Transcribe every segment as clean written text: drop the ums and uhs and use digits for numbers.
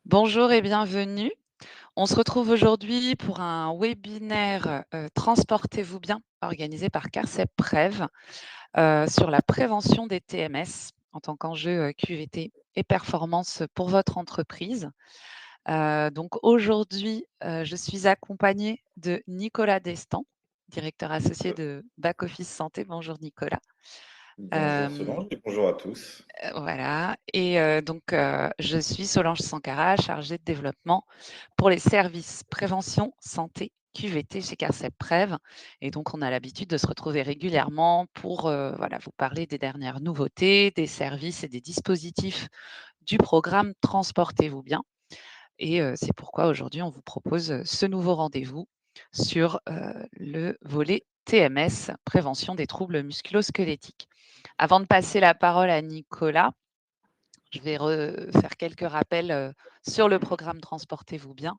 Bonjour et bienvenue. On se retrouve aujourd'hui pour un webinaire Transportez-vous bien, organisé par CARCEP Prev, sur la prévention des TMS en tant qu'enjeu QVT et performance pour votre entreprise. Donc aujourd'hui, je suis accompagnée de Nicolas Destan, directeur associé de Back Office Santé. Bonjour Nicolas. Bonjour Euh, Solange et bonjour à tous. Voilà et donc je suis Solange Sankara, chargée de développement pour les services prévention santé QVT chez CARCEP Prev et donc on a l'habitude de se retrouver régulièrement pour, voilà, vous parler des dernières nouveautés, des services et des dispositifs du programme Transportez-vous bien et c'est pourquoi aujourd'hui on vous propose, ce nouveau rendez-vous sur, le volet TMS, prévention des troubles musculo-squelettiques. Avant de passer la parole à Nicolas, je vais faire quelques rappels sur le programme Transportez-vous bien.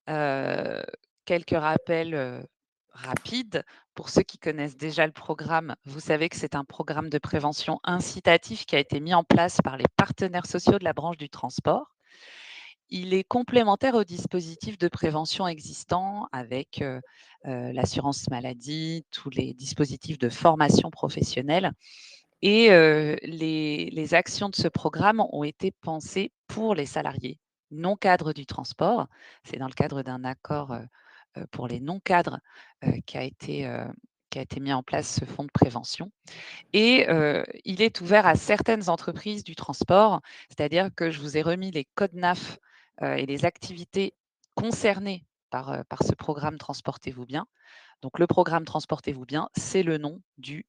Quelques rappels rapides. Pour ceux qui connaissent déjà le programme, vous savez que c'est un programme de prévention incitatif qui a été mis en place par les partenaires sociaux de la branche du transport. Il est complémentaire aux dispositifs de prévention existants avec l'assurance maladie, tous les dispositifs de formation professionnelle et les actions de ce programme ont été pensées pour les salariés non cadres du transport. C'est dans le cadre d'un accord, pour les non cadres, qui a été mis en place ce fonds de prévention et il est ouvert à certaines entreprises du transport. C'est-à-dire que je vous ai remis les codes NAF, et les activités concernées par ce programme Transportez-vous bien. Donc le programme Transportez-vous bien, c'est le nom du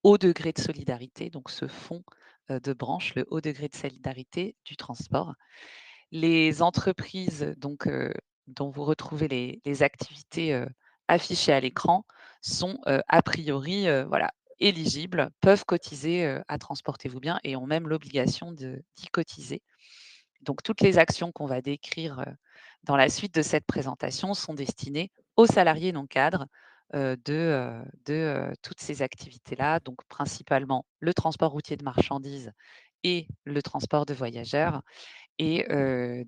haut degré de solidarité, donc ce fonds de branche, le haut degré de solidarité du transport. Les entreprises donc, dont vous retrouvez les activités affichées à l'écran sont a priori voilà, éligibles, peuvent cotiser à Transportez-vous bien et ont même l'obligation d'y cotiser. Donc toutes les actions qu'on va décrire dans la suite de cette présentation sont destinées aux salariés non cadres de toutes ces activités-là, donc principalement le transport routier de marchandises et le transport de voyageurs et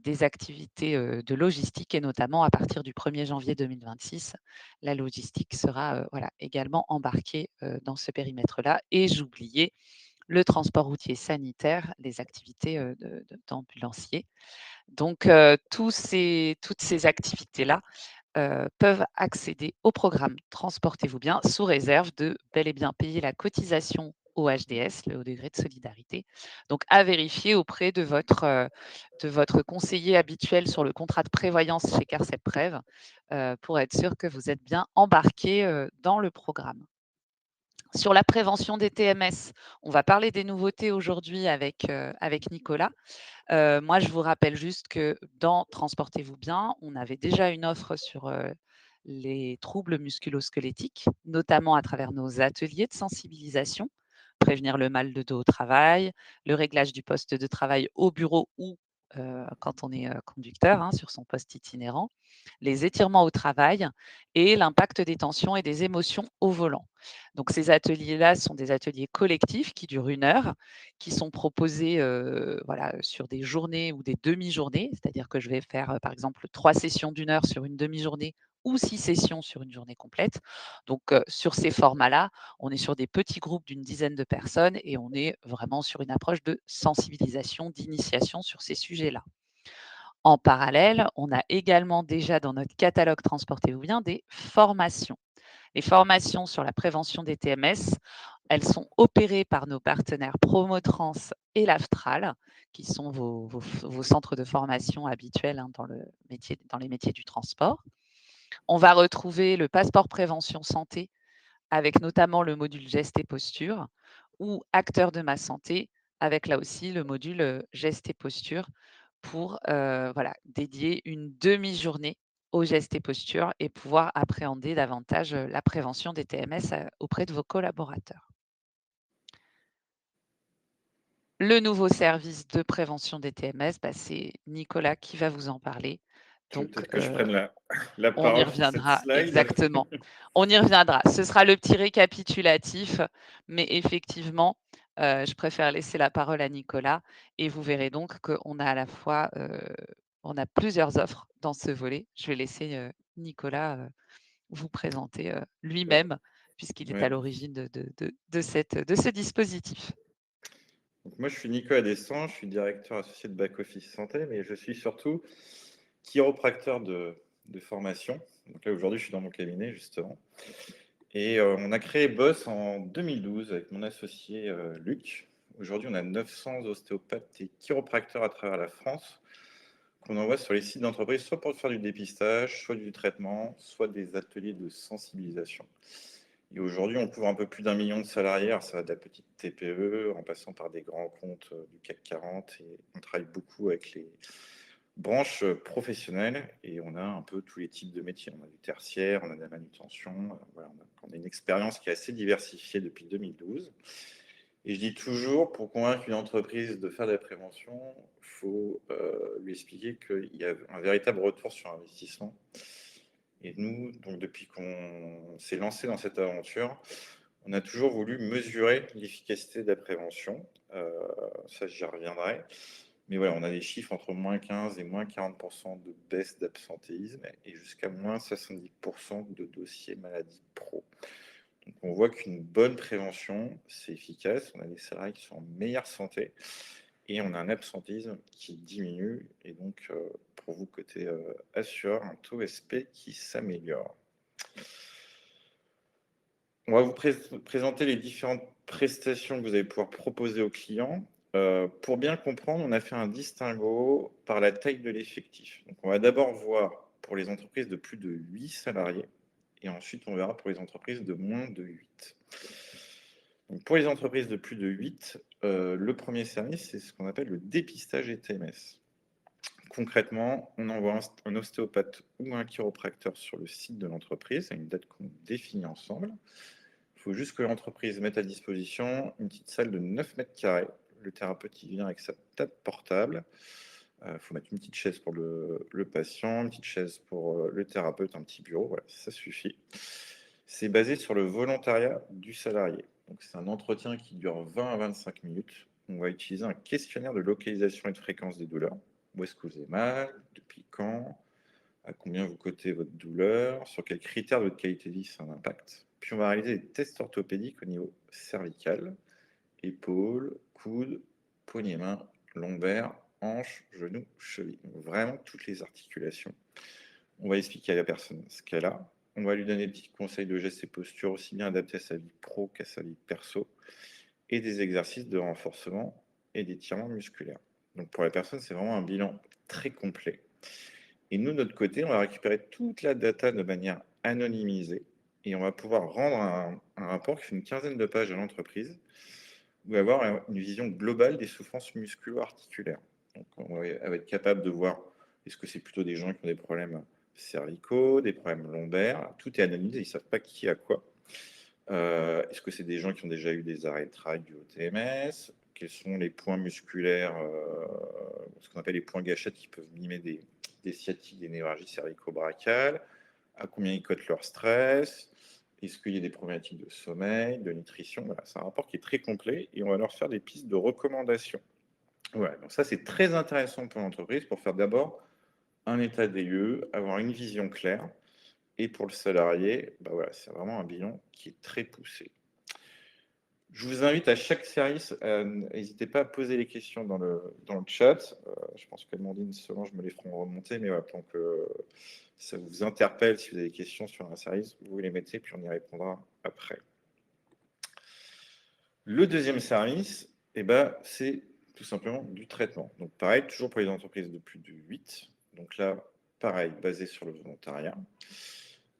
des activités de logistique et notamment à partir du 1er janvier 2026, la logistique sera voilà, également embarquée dans ce périmètre-là. Et j'oubliais le transport routier sanitaire, les activités d'ambulanciers. Donc, toutes ces activités-là peuvent accéder au programme Transportez-vous bien sous réserve de bel et bien payer la cotisation au HDS, le haut degré de solidarité. Donc, à vérifier auprès de votre conseiller habituel sur le contrat de prévoyance chez CARCEP Prev pour être sûr que vous êtes bien embarqué dans le programme. Sur la prévention des TMS, on va parler des nouveautés aujourd'hui avec Nicolas. Moi, je vous rappelle juste que dans Transportez-vous bien, on avait déjà une offre sur les troubles musculo-squelettiques, notamment à travers nos ateliers de sensibilisation, prévenir le mal de dos au travail, le réglage du poste de travail au bureau ou quand on est conducteur sur son poste itinérant, les étirements au travail et l'impact des tensions et des émotions au volant. Donc ces ateliers-là sont des ateliers collectifs qui durent 1 heure, qui sont proposés voilà, sur des journées ou des demi-journées, c'est-à-dire que je vais faire par exemple 3 sessions d'1 heure sur une demi-journée ou 6 sessions sur une journée complète. Donc sur ces formats-là, on est sur des petits groupes d'une dizaine de personnes et on est vraiment sur une approche de sensibilisation, d'initiation sur ces sujets-là. En parallèle, on a également déjà dans notre catalogue Transportez-vous bien des formations. Les formations sur la prévention des TMS, elles sont opérées par nos partenaires Promotrans et l'Aftral, qui sont vos centres de formation habituels dans les métiers du transport. On va retrouver le passeport prévention santé avec notamment le module gestes et posture ou acteur de ma santé avec là aussi le module gestes et posture pour voilà, dédier une demi-journée aux gestes et postures et pouvoir appréhender davantage la prévention des TMS auprès de vos collaborateurs. Le nouveau service de prévention des TMS, bah, c'est Nicolas qui va vous en parler. Donc, Peut-être que je prenne la on y parole pour cette reviendra, slide. exactement. On y reviendra. Ce sera le petit récapitulatif, mais effectivement, je préfère laisser la parole à Nicolas et vous verrez donc qu'on a à la fois On a plusieurs offres dans ce volet. Je vais laisser, Nicolas, vous présenter, Bah, lui-même, puisqu'il est ouais. à l'origine de ce dispositif. Donc moi, je suis Nicolas Descends, je suis directeur associé de Back Office Santé, mais je suis surtout chiropracteur de formation. Donc là, aujourd'hui, je suis dans mon cabinet, justement. Et on a créé Boss en 2012 avec mon associé Luc. Aujourd'hui, on a 900 ostéopathes et chiropracteurs à travers la France qu'on envoie sur les sites d'entreprise, soit pour faire du dépistage, soit du traitement, soit des ateliers de sensibilisation. Et aujourd'hui, on couvre un peu plus d'1 million de salariés. Alors, ça va de la petite TPE en passant par des grands comptes du CAC 40. Et on travaille beaucoup avec les branches professionnelles et on a un peu tous les types de métiers. On a du tertiaire, on a de la manutention. Voilà, on a une expérience qui est assez diversifiée depuis 2012. Et je dis toujours, pour convaincre une entreprise de faire de la prévention, il faut lui expliquer qu'il y a un véritable retour sur investissement. Et nous, donc depuis qu'on s'est lancé dans cette aventure, on a toujours voulu mesurer l'efficacité de la prévention. Ça, j'y reviendrai. Mais voilà, on a des chiffres entre -15 et -40% de baisse d'absentéisme et jusqu'à -70% de dossiers maladies pro. Donc on voit qu'une bonne prévention, c'est efficace. On a des salariés qui sont en meilleure santé et on a un absentéisme qui diminue. Et donc, pour vous, côté assureur, un taux SP qui s'améliore. On va vous présenter les différentes prestations que vous allez pouvoir proposer aux clients. Pour bien comprendre, on a fait un distinguo par la taille de l'effectif. Donc, on va d'abord voir pour les entreprises de plus de 8 salariés et ensuite on verra pour les entreprises de moins de 8. Donc, pour les entreprises de plus de 8, le premier service, c'est ce qu'on appelle le dépistage ETMS. Concrètement, on envoie un ostéopathe ou un chiropracteur sur le site de l'entreprise à une date qu'on définit ensemble. Il faut juste que l'entreprise mette à disposition une petite salle de 9 mètres carrés. Le thérapeute il vient avec sa table portable. Il faut mettre une petite chaise pour le patient, une petite chaise pour le thérapeute, un petit bureau. Voilà, ça suffit. C'est basé sur le volontariat du salarié. Donc, c'est un entretien qui dure 20 à 25 minutes. On va utiliser un questionnaire de localisation et de fréquence des douleurs. Où est-ce que vous avez mal? Depuis quand? À combien vous cotez votre douleur? Sur quels critères de votre qualité de vie ça a un impact? Puis on va réaliser des tests orthopédiques au niveau cervical, épaules, coudes, poignets mains, lombaires, hanches, genoux, chevilles. Donc vraiment toutes les articulations. On va expliquer à la personne ce qu'elle a. On va lui donner des petits conseils de gestes et postures aussi bien adaptés à sa vie pro qu'à sa vie perso et des exercices de renforcement et d'étirement musculaire. Donc pour la personne, c'est vraiment un bilan très complet. Et nous, de notre côté, on va récupérer toute la data de manière anonymisée et on va pouvoir rendre un rapport qui fait une quinzaine de pages à l'entreprise ou avoir une vision globale des souffrances musculo-articulaires. Donc, elle va être capable de voir est-ce que c'est plutôt des gens qui ont des problèmes cervicaux, des problèmes lombaires. Tout est anonymisé, ils ne savent pas qui a quoi. Est-ce que c'est des gens qui ont déjà eu des arrêts de travail du OTMS? Quels sont les points musculaires, ce qu'on appelle les points gâchettes qui peuvent mimer des sciatiques, des névralgies cervico-brachiales? À combien ils cotent leur stress? Est-ce qu'il y a des problématiques de sommeil, de nutrition? Voilà, c'est un rapport qui est très complet et on va leur faire des pistes de recommandations. Voilà, donc ça c'est très intéressant pour l'entreprise pour faire d'abord un état des lieux, avoir une vision claire. Et pour le salarié, bah voilà, c'est vraiment un bilan qui est très poussé. Je vous invite à chaque service, n'hésitez pas à poser les questions dans le chat. Je pense qu'Amandine, Solange me les feront remonter, mais voilà, pour que ça vous interpelle, si vous avez des questions sur un service, vous les mettez, puis on y répondra après. Le deuxième service, eh ben, c'est tout simplement du traitement. Donc pareil, toujours pour les entreprises de plus de 8. Donc là, pareil, basé sur le volontariat.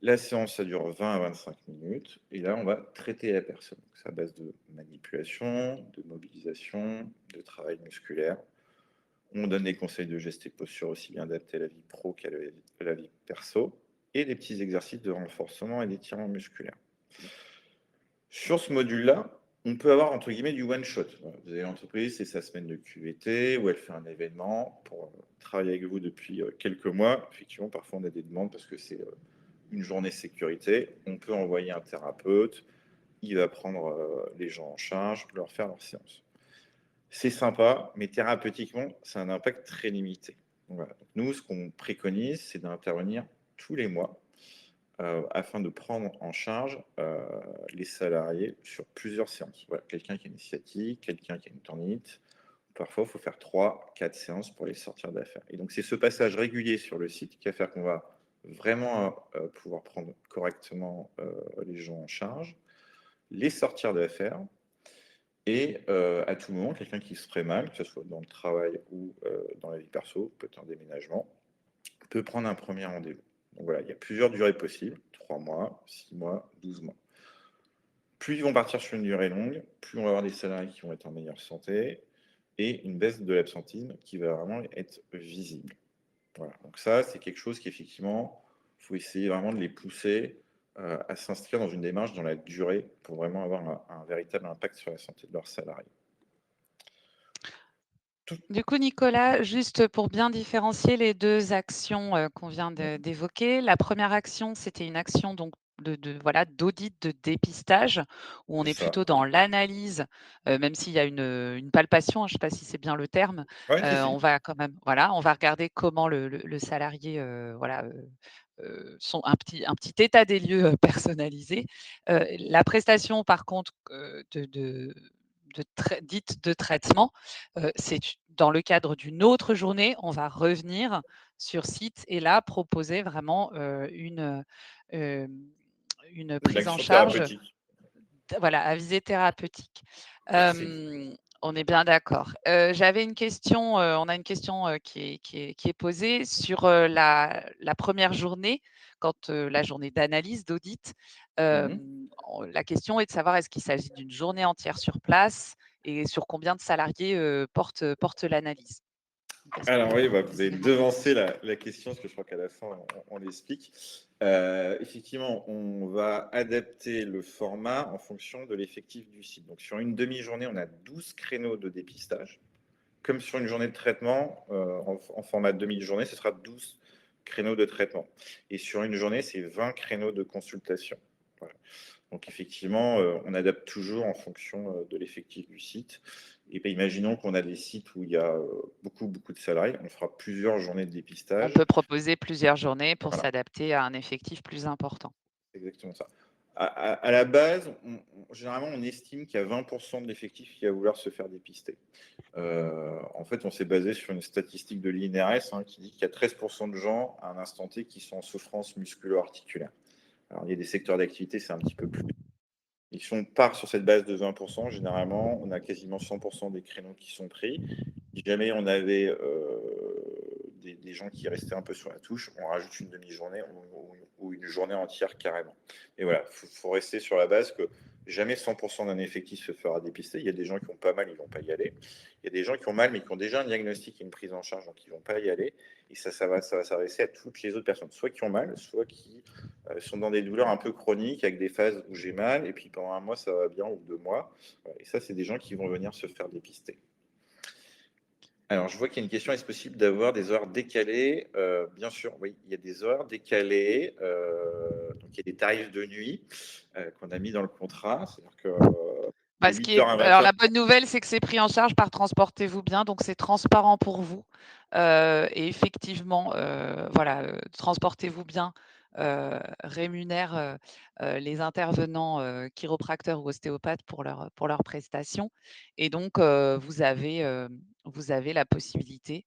La séance, ça dure 20 à 25 minutes. Et là, on va traiter la personne. C'est à base de manipulation, de mobilisation, de travail musculaire. On donne des conseils de gestes et postures aussi bien adaptés à la vie pro qu'à la vie perso. Et des petits exercices de renforcement et d'étirement musculaire. Sur ce module-là, on peut avoir entre guillemets du one shot. Voilà, vous avez l'entreprise, c'est sa semaine de QVT où elle fait un événement pour travailler avec vous depuis quelques mois. Effectivement, parfois on a des demandes parce que c'est une journée sécurité. On peut envoyer un thérapeute, il va prendre les gens en charge, leur faire leur séance. C'est sympa, mais thérapeutiquement, c'est un impact très limité. Voilà. Donc nous, ce qu'on préconise, c'est d'intervenir tous les mois, afin de prendre en charge, les salariés sur plusieurs séances. Voilà, quelqu'un qui a une sciatique, quelqu'un qui a une tendinite. Parfois, il faut faire 3, 4 séances pour les sortir d'affaires et donc c'est ce passage régulier sur le site qui va faire qu'on va vraiment, pouvoir prendre correctement, les gens en charge, les sortir d'affaires et à tout moment, quelqu'un qui se ferait mal, que ce soit dans le travail ou dans la vie perso, peut-être un déménagement, peut prendre un premier rendez-vous. Donc voilà, il y a plusieurs durées possibles, 3 mois, 6 mois, 12 mois. Plus ils vont partir sur une durée longue, plus on va avoir des salariés qui vont être en meilleure santé et une baisse de l'absentisme qui va vraiment être visible. Voilà, donc ça, c'est quelque chose qu'effectivement, il faut essayer vraiment de les pousser, à s'inscrire dans une démarche dans la durée pour vraiment avoir un véritable impact sur la santé de leurs salariés. Tout Du coup, Nicolas, juste pour bien différencier les 2 actions, qu'on vient mmh, d'évoquer. La première action, c'était une action donc voilà, d'audit, de dépistage, où on c'est est ça. plutôt dans l'analyse, même s'il y a une palpation, hein, je ne sais pas si c'est bien le terme. Ouais, si, On si. va quand même voilà, on va regarder comment le salarié, voilà, son un petit état des lieux, personnalisé. La prestation par contre, dite de traitement, c'est dans le cadre d'une autre journée, on va revenir sur site et là proposer vraiment, une Une prise en action charge, thérapeutique. voilà, à visée thérapeutique. C'est On est bien d'accord. J'avais une question, on a une question, qui est posée sur, la 1re journée, quand, la journée d'analyse, d'audit. mmh. La question est de savoir est-ce qu'il s'agit d'une journée entière sur place et sur combien de salariés, porte l'analyse? Donc est-ce que Alors oui, bah, vous vous avez pouvez devancé la question, parce que je crois qu'à la fin, on l'explique. Effectivement, on va adapter le format en fonction de l'effectif du site. Donc sur une demi-journée, on a 12 créneaux de dépistage. Comme sur une journée de traitement, en format demi-journée, ce sera 12 créneaux de traitement. Et sur une journée, c'est 20 créneaux de consultation. Voilà. Donc effectivement, on adapte toujours en fonction, de l'effectif du site et ben, imaginons qu'on a des sites où il y a, beaucoup, beaucoup de salariés, on fera plusieurs journées de on dépistage. peut proposer plusieurs journées pour Voilà, s'adapter à un effectif plus important. c'est exactement ça. À la base, généralement, on estime qu'il y a 20 de l'effectif qui va vouloir se faire dépister. En fait, on s'est basé sur une statistique de l'INRS, hein, qui dit qu'il y a 13 de gens à un instant T qui sont en souffrance musculo-articulaire. Alors, il y a des secteurs d'activité, c'est un petit peu plus. Et si on part sur cette base de 20%, généralement, on a quasiment 100% des créneaux qui sont pris. Si jamais on avait des gens qui restaient un peu sur la touche, on rajoute une demi-journée ou une journée entière carrément. Et voilà, faut rester sur la base que jamais 100% d'un effectif se fera dépister. Il y a des gens qui ont pas mal, ils vont pas y aller. Il y a des gens qui ont mal, mais qui ont déjà un diagnostic et une prise en charge, donc ils vont pas y aller. Et ça va s'adresser à toutes les autres personnes, soit qui ont mal, soit qui sont dans des douleurs un peu chroniques, avec des phases où j'ai mal, et puis pendant un mois, ça va bien, ou 2 mois. Voilà. Et ça, c'est des gens qui vont venir se faire dépister. Alors, je vois qu'il y a une question, est-ce possible d'avoir des horaires décalés? Bien sûr, oui, il y a des horaires décalés. Donc, il y a des tarifs de nuit qu'on a mis dans le contrat. C'est-à-dire que de Bah, ce qui 8 est heures à 20 alors heures. la bonne nouvelle, c'est que c'est pris en charge par Transportez-vous bien, donc c'est transparent pour vous. Et effectivement, voilà, Transportez-vous bien, rémunère, les intervenants, chiropracteurs ou ostéopathes pour leurs prestations et donc vous avez la possibilité,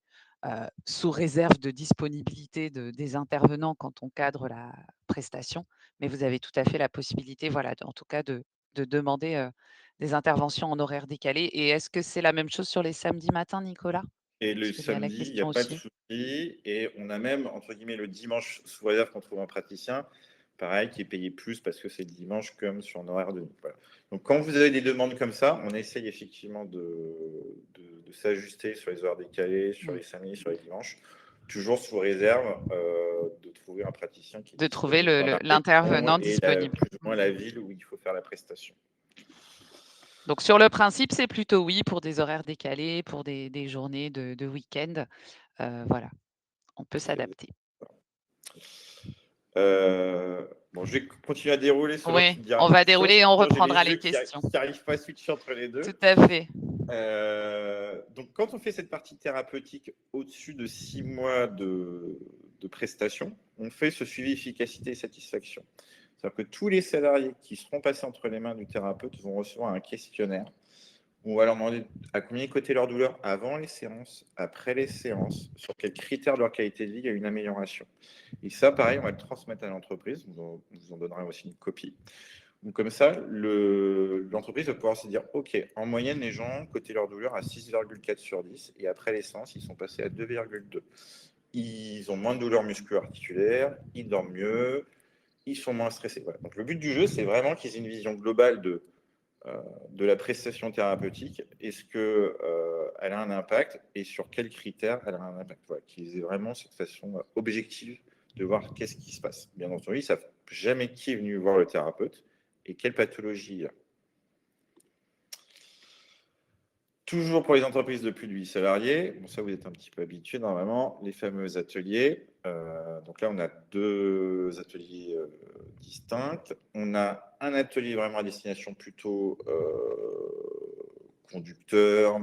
sous réserve de disponibilité des intervenants quand on cadre la prestation, mais vous avez tout à fait la possibilité, voilà, en tout cas de demander, des interventions en horaire décalé et est-ce que c'est la même chose sur les samedis matins, Nicolas? Et Parce le qu'il y a la samedi, il n'y a question pas de aussi. souci. Et on a même, entre guillemets, le dimanche sous réserve qu'on trouve un praticien, pareil, qui est payé plus parce que c'est le dimanche comme sur un horaire de nuit. Voilà. Donc, quand vous avez des demandes comme ça, on essaye effectivement de s'ajuster sur les horaires décalés, sur Mmh. les samedis, sur les dimanches, toujours sous réserve de trouver un praticien qui est De trouver disponible dans la région l'intervenant et disponible. plus ou moins Mmh. la ville où il faut faire la prestation. Donc sur le principe, c'est plutôt oui pour des horaires décalés, pour des journées de week-end, voilà, on peut C'est s'adapter. Bon, je vais continuer à dérouler selon Oui, tu me diras on va question. dérouler et on Sinon, j'ai les reprendra les yeux qui questions. n'arrivent pas à switcher entre les Tout deux. à fait. Donc, quand on fait cette partie thérapeutique au-dessus de 6 mois de prestation, on fait ce suivi efficacité et satisfaction. C'est-à-dire que tous les salariés qui seront passés entre les mains du thérapeute vont recevoir un questionnaire. On va leur demander à combien ils cotaient leur douleur avant les séances, après les séances, sur quels critères de leur qualité de vie il y a une amélioration. Et ça, pareil, on va le transmettre à l'entreprise. On vous en donnera aussi une copie. Donc, comme ça, l'entreprise va pouvoir se dire, OK, en moyenne, les gens cotaient leur douleur à 6,4 sur 10 et après les séances, ils sont passés à 2,2. Ils ont moins de douleurs musculo-articulaires, ils dorment mieux, ils sont moins stressés. Voilà. Donc, le but du jeu, c'est vraiment qu'ils aient une vision globale de la prestation thérapeutique. Est-ce qu'elle a un impact et sur quels critères elle a un impact. Voilà, qu'ils aient vraiment cette façon objective de voir qu'est-ce qui se passe. Bien entendu, ils ne savent jamais qui est venu voir le thérapeute et quelle pathologie il a. Toujours pour les entreprises de plus de 8 salariés, bon, ça vous êtes un petit peu habitués normalement, les fameux ateliers. Donc là, on a deux ateliers distincts. On a un atelier vraiment à destination plutôt conducteur,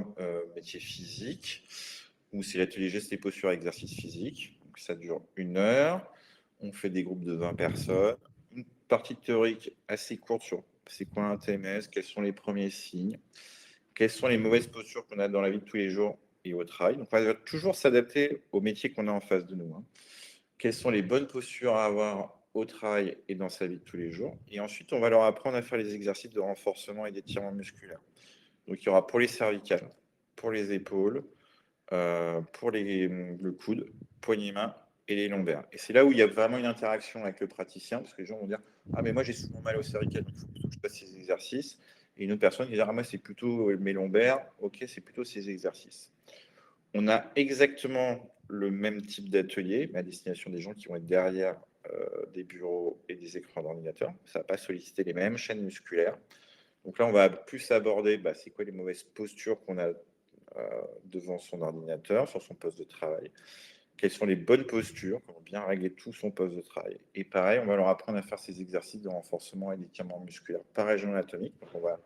métier physique, où c'est l'atelier gestes et postures exercice physique. Donc ça dure 1 heure. On fait des groupes de 20 personnes. Une partie théorique assez courte sur c'est quoi un TMS, quels sont les premiers signes, quelles sont les mauvaises postures qu'on a dans la vie de tous les jours et au travail. Donc, on va toujours s'adapter au métier qu'on a en face de nous, hein. Quelles sont les bonnes postures à avoir au travail et dans sa vie de tous les jours. Et ensuite, on va leur apprendre à faire les exercices de renforcement et d'étirement musculaire. Donc, il y aura pour les cervicales, pour les épaules, pour le coude, poignets main et les lombaires. Et c'est là où il y a vraiment une interaction avec le praticien, parce que les gens vont dire ah, mais moi j'ai souvent mal au cervical, il faut plutôt que je fasse ces exercices. Et une autre personne qui va dire ah, moi c'est plutôt mes lombaires, ok, c'est plutôt ces exercices. On a exactement le même type d'atelier, mais à destination des gens qui vont être derrière des bureaux et des écrans d'ordinateur. Ça ne va pas solliciter les mêmes chaînes musculaires. Donc là, on va plus aborder c'est quoi les mauvaises postures qu'on a devant son ordinateur, sur son poste de travail. Quelles sont les bonnes postures, comment bien régler tout son poste de travail. Et pareil, on va leur apprendre à faire ces exercices de renforcement et d'étirement musculaire par région anatomique. Donc on va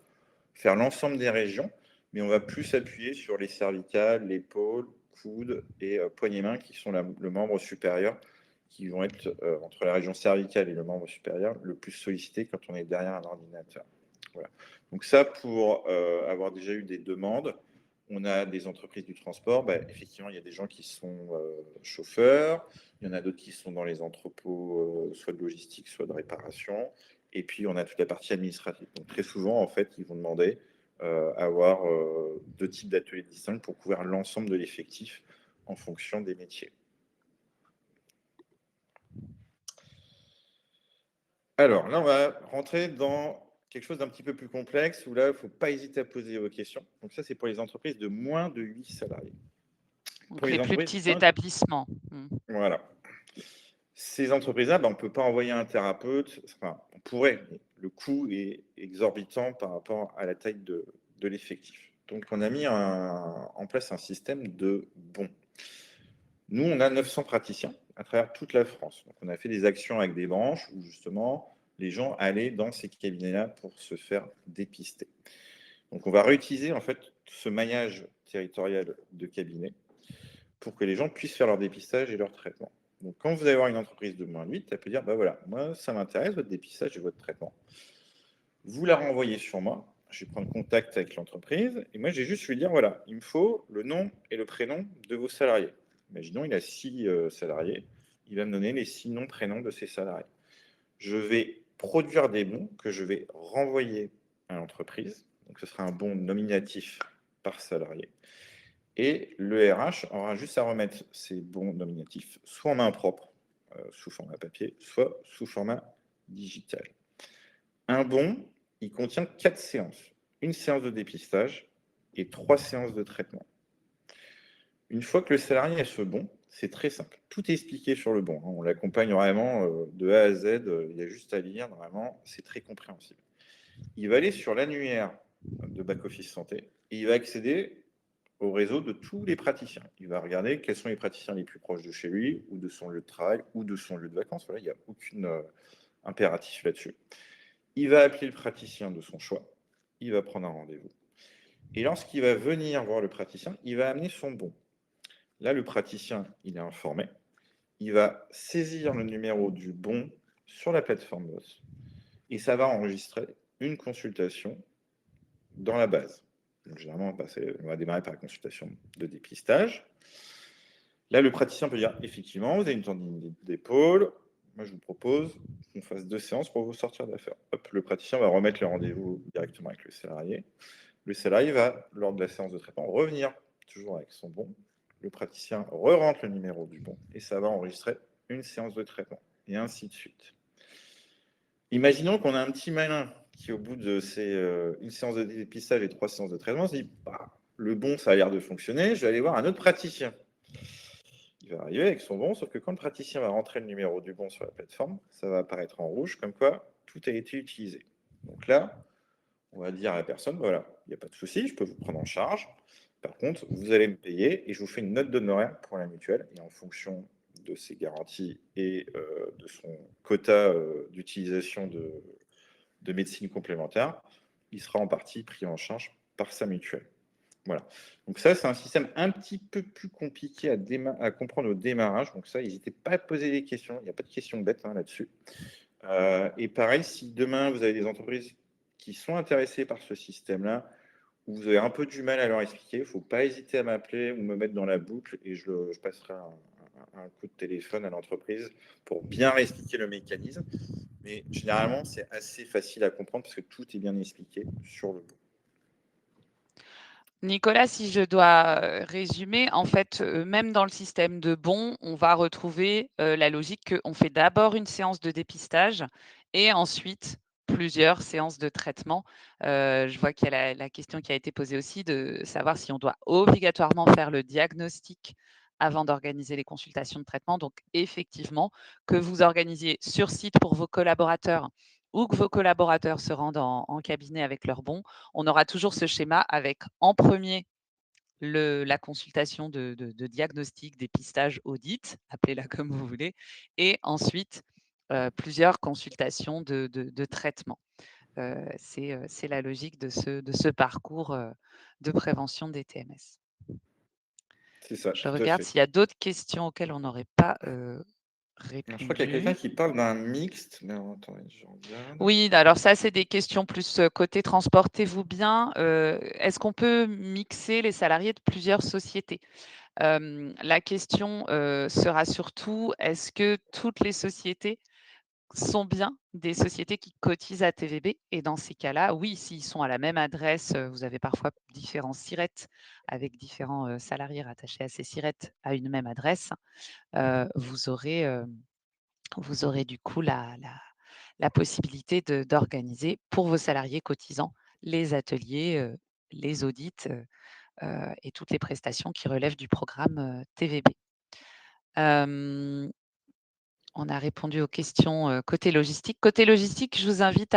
faire l'ensemble des régions, mais on va plus s'appuyer sur les cervicales, l'épaule, coude et poignets-mains qui sont le membre supérieur, qui vont être entre la région cervicale et le membre supérieur le plus sollicité quand on est derrière un ordinateur. Voilà. Donc ça, pour avoir déjà eu des demandes, on a des entreprises du transport. Effectivement, il y a des gens qui sont chauffeurs, il y en a d'autres qui sont dans les entrepôts, soit de logistique, soit de réparation. Et puis, on a toute la partie administrative. Donc, très souvent, en fait, ils vont demander à avoir deux types d'ateliers distincts pour couvrir l'ensemble de l'effectif en fonction des métiers. Alors, là, on va rentrer dans quelque chose d'un petit peu plus complexe, où là, il ne faut pas hésiter à poser vos questions. Donc, ça, c'est pour les entreprises de moins de 8 salariés. Donc Pour les les plus entreprises petits moins... établissements. Voilà. Ces entreprises-là, on ne peut pas envoyer un thérapeute. Enfin, on pourrait, mais le coût est exorbitant par rapport à la taille de l'effectif. Donc, on a mis en place un système de bons. Nous, on a 900 praticiens à travers toute la France. Donc, on a fait des actions avec des branches où justement les gens allaient dans ces cabinets-là pour se faire dépister. Donc, on va réutiliser en fait ce maillage territorial de cabinets pour que les gens puissent faire leur dépistage et leur traitement. Donc, quand vous allez voir une entreprise de moins de 8, elle peut dire voilà, moi, ça m'intéresse, votre dépistage et votre traitement. Vous la renvoyez sur moi. Je vais prendre contact avec l'entreprise et moi, j'ai juste lui dire voilà, il me faut le nom et le prénom de vos salariés. Imaginons, il a 6 salariés. Il va me donner les 6 noms, prénoms de ses salariés. Je vais produire des bons que je vais renvoyer à l'entreprise. Donc, ce sera un bon nominatif par salarié. Et le RH aura juste à remettre ces bons nominatifs soit en main propre, sous format papier, soit sous format digital. Un bon, il contient 4 séances. Une séance de dépistage et 3 séances de traitement. Une fois que le salarié a ce bon, c'est très simple. Tout est expliqué sur le bon. On l'accompagne vraiment de A à Z. Il y a juste à lire. Normalement, c'est très compréhensible. Il va aller sur l'annuaire de back-office santé et il va accéder au réseau de tous les praticiens. Il va regarder quels sont les praticiens les plus proches de chez lui, ou de son lieu de travail, ou de son lieu de vacances. Voilà, il n'y a aucune impératif là-dessus. Il va appeler le praticien de son choix, il va prendre un rendez-vous. Et lorsqu'il va venir voir le praticien, il va amener son bon. Là, le praticien, il est informé. Il va saisir le numéro du bon sur la plateforme BOSS. Et ça va enregistrer une consultation dans la base. Donc, généralement, on va démarrer par la consultation de dépistage. Là, le praticien peut dire, effectivement, vous avez une tendinite d'épaule. Moi, je vous propose qu'on fasse 2 séances pour vous sortir d'affaire. Hop, le praticien va remettre le rendez-vous directement avec le salarié. Le salarié va, lors de la séance de traitement, revenir toujours avec son bon. Le praticien re-rentre le numéro du bon et ça va enregistrer une séance de traitement et ainsi de suite. Imaginons qu'on a un petit malin qui, au bout de une séance de dépistage et 3 séances de traitement, se dit bah, le bon, ça a l'air de fonctionner, je vais aller voir un autre praticien. Il va arriver avec son bon, sauf que quand le praticien va rentrer le numéro du bon sur la plateforme, ça va apparaître en rouge, comme quoi tout a été utilisé. Donc là, on va dire à la personne, voilà, il n'y a pas de souci, je peux vous prendre en charge. Par contre, vous allez me payer et je vous fais une note d'honoraire pour la mutuelle. Et en fonction de ses garanties et de son quota d'utilisation de médecine complémentaire, il sera en partie pris en charge par sa mutuelle. Voilà. Donc ça, c'est un système un petit peu plus compliqué à comprendre au démarrage. Donc ça, n'hésitez pas à poser des questions. Il n'y a pas de questions bêtes là-dessus. Et pareil, si demain, vous avez des entreprises qui sont intéressées par ce système-là, où vous avez un peu du mal à leur expliquer, il ne faut pas hésiter à m'appeler ou me mettre dans la boucle et je passerai un coup de téléphone à l'entreprise pour bien réexpliquer le mécanisme. Mais généralement, c'est assez facile à comprendre parce que tout est bien expliqué sur le bout. Nicolas, si je dois résumer, en fait, même dans le système de bons, on va retrouver la logique qu'on fait d'abord une séance de dépistage et ensuite plusieurs séances de traitement. Je vois qu'il y a la question qui a été posée aussi de savoir si on doit obligatoirement faire le diagnostic avant d'organiser les consultations de traitement. Donc, effectivement, que vous organisiez sur site pour vos collaborateurs ou que vos collaborateurs se rendent en cabinet avec leurs bons, on aura toujours ce schéma avec en premier la consultation de diagnostic, dépistage, audit, appelez-la comme vous voulez, et ensuite plusieurs consultations de traitement. C'est la logique de ce parcours de prévention des TMS. C'est ça, Je tout à regarde fait. s'il y a d'autres questions auxquelles on n'aurait pas Alors, je crois qu'il y a quelqu'un répondu. qui parle d'un mixte. Mais alors, attendez, je regarde. Oui, alors ça, c'est des questions plus côté transportez-vous bien. Est-ce qu'on peut mixer les salariés de plusieurs sociétés? La question sera surtout, est-ce que toutes les sociétés sont bien des sociétés qui cotisent à TVB? Et dans ces cas-là, oui, s'ils sont à la même adresse, vous avez parfois différents SIRET avec différents salariés rattachés à ces SIRET à une même adresse, vous aurez du coup la possibilité d'organiser pour vos salariés cotisants les ateliers, les audits et toutes les prestations qui relèvent du programme TVB. On a répondu aux questions côté logistique. Côté logistique, je vous invite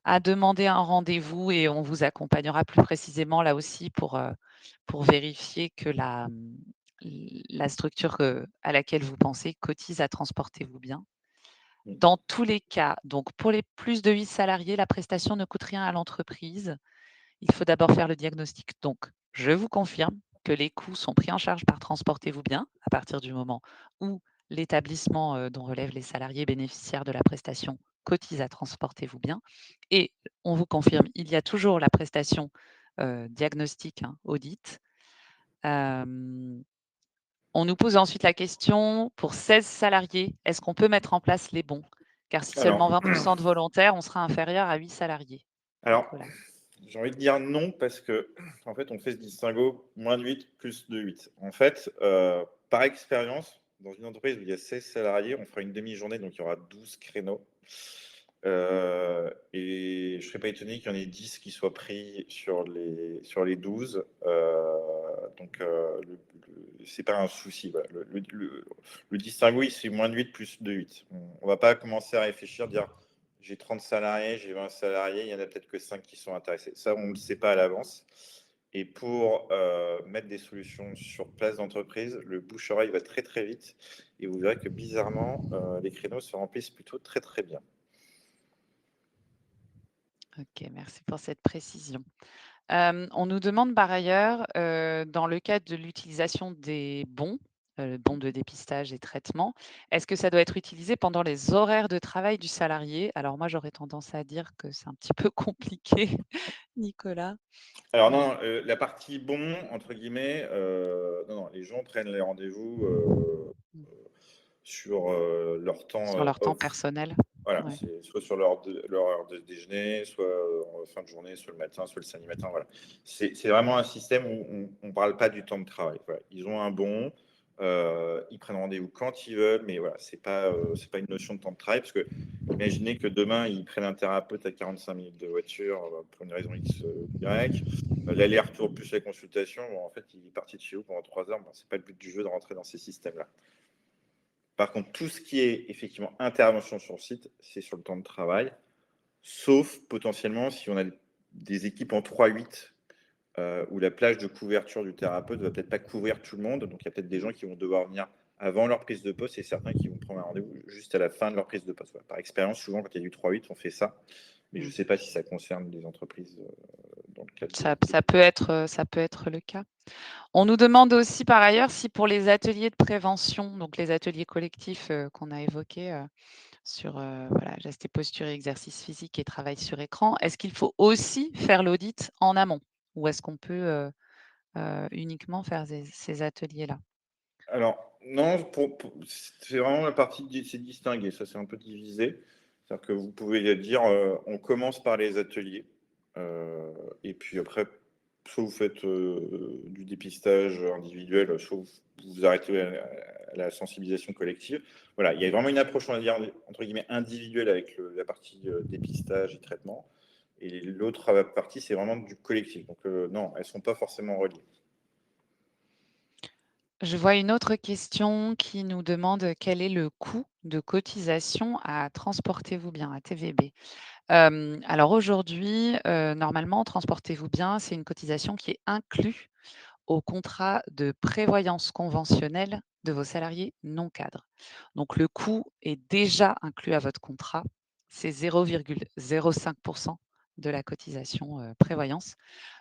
à demander un rendez-vous et on vous accompagnera plus précisément là aussi pour vérifier que la structure à laquelle vous pensez cotise à Transportez-vous bien. Dans tous les cas, donc pour les plus de 8 salariés, la prestation ne coûte rien à l'entreprise. Il faut d'abord faire le diagnostic. Donc, je vous confirme que les coûts sont pris en charge par Transportez-vous bien à partir du moment où l'établissement dont relèvent les salariés bénéficiaires de la prestation cotise à Transportez-vous bien. Et on vous confirme, il y a toujours la prestation diagnostic, audit. On nous pose ensuite la question, pour 16 salariés, est-ce qu'on peut mettre en place les bons? Car si seulement Alors, 20% de volontaires, on sera inférieur à 8 salariés. alors, Nicolas. j'ai envie de dire non parce que, en fait, on fait ce distinguo moins de 8 plus de 8. En fait, par expérience, dans une entreprise où il y a 16 salariés, on fera une demi-journée, donc il y aura 12 créneaux. Et je ne serais pas étonné qu'il y en ait 10 qui soient pris sur les 12. Donc, c'est pas un souci. Voilà. Le distinguo, c'est moins de 8 plus de 8. On ne va pas commencer à réfléchir, dire j'ai 30 salariés, j'ai 20 salariés, il y en a peut-être que 5 qui sont intéressés. Ça, on ne le sait pas à l'avance. Et pour mettre des solutions sur place d'entreprise, le bouche-oreille va très très vite. Et vous verrez que bizarrement, les créneaux se remplissent plutôt très très bien. OK, merci pour cette précision. On nous demande par ailleurs, dans le cadre de l'utilisation des bons de dépistage et traitement, est-ce que ça doit être utilisé pendant les horaires de travail du salarié? Alors moi, j'aurais tendance à dire que c'est un petit peu compliqué, Nicolas. Alors Heu, non, la partie «bon» entre guillemets, non, non, les gens prennent les rendez-vous, mmh, sur, leur temps, sur leur temps off. personnel? Voilà, Ouais. c'est soit sur leur heure de déjeuner, soit, en fin de journée, soit le matin, soit le samedi matin, voilà. C'est vraiment un système où on parle pas du temps de travail, voilà. Ils ont un bon, ils prennent rendez-vous quand ils veulent, mais voilà, c'est pas une notion de temps de travail parce que imaginez que demain, ils prennent un thérapeute à 45 minutes de voiture, pour une raison X, Y, l'aller-retour plus la consultation, bon, en fait, il est parti de chez vous pendant 3 heures, bon, c'est pas le but du jeu de rentrer dans ces systèmes-là. Par contre, tout ce qui est effectivement intervention sur site, c'est sur le temps de travail, sauf potentiellement si on a des équipes en 3-8, où la plage de couverture du thérapeute ne va peut-être pas couvrir tout le monde. Donc, il y a peut-être des gens qui vont devoir venir avant leur prise de poste et certains qui vont prendre un rendez-vous juste à la fin de leur prise de poste. Voilà. Par expérience, souvent, quand il y a du 3-8, on fait ça. Mais je ne Mmh. sais pas si ça concerne des entreprises dans le cadre de. Ça peut être le cas. On nous demande aussi par ailleurs si pour les ateliers de prévention, donc les ateliers collectifs, qu'on a évoqués, sur, voilà, gestes et postures et exercices physiques et travail sur écran, est-ce qu'il faut aussi faire l'audit en amont? Ou est-ce qu'on peut, uniquement faire ces ateliers-là? Alors, non, c'est vraiment la partie c'est distingué, ça c'est un peu divisé. C'est-à-dire que vous pouvez dire, on commence par les ateliers, heu et puis après, soit vous faites, du dépistage individuel, soit vous vous arrêtez à la sensibilisation collective. Voilà, il y a vraiment une approche, on va dire, entre guillemets «individuelle» avec la partie, dépistage et traitement et l'autre, partie, c'est vraiment du collectif. Donc, non, elles ne sont pas forcément reliées. Je vois une autre question qui nous demande quel est le coût de cotisation à Transportez-vous bien, à TVB? Alors aujourd'hui, normalement, Transportez-vous bien, c'est une cotisation qui est inclue au contrat de prévoyance conventionnelle de vos salariés non cadres. Donc le coût est déjà inclus à votre contrat, c'est 0,05 de la cotisation, prévoyance.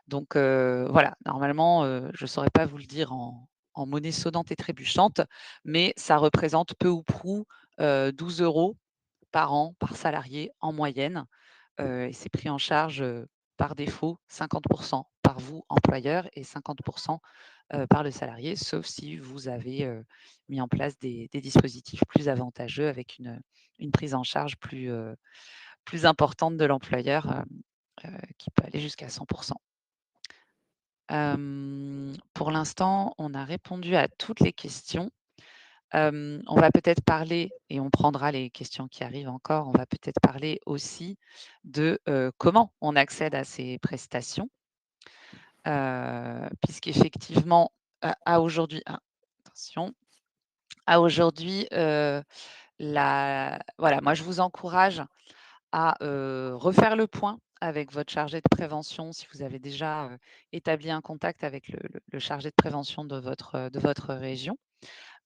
Donc voilà, normalement, je ne saurais pas vous le dire en monnaie sonnante et trébuchante, mais ça représente peu ou prou, 12 € par an, par salarié en moyenne, et c'est pris en charge, par défaut 50 par vous, employeur, et 50 par le salarié, sauf si vous avez, mis en place des dispositifs plus avantageux avec une prise en charge plus importante de l'employeur, qui peut aller jusqu'à 100. Pour l'instant, on a répondu à toutes les questions. On va peut-être parler, et on prendra les questions qui arrivent encore, on va peut-être parler aussi de, comment on accède à ces prestations, puisqu'effectivement, à aujourd'hui, attention, à aujourd'hui, voilà, moi je vous encourage à, refaire le point avec votre chargé de prévention si vous avez déjà, établi un contact avec le chargé de prévention de votre région.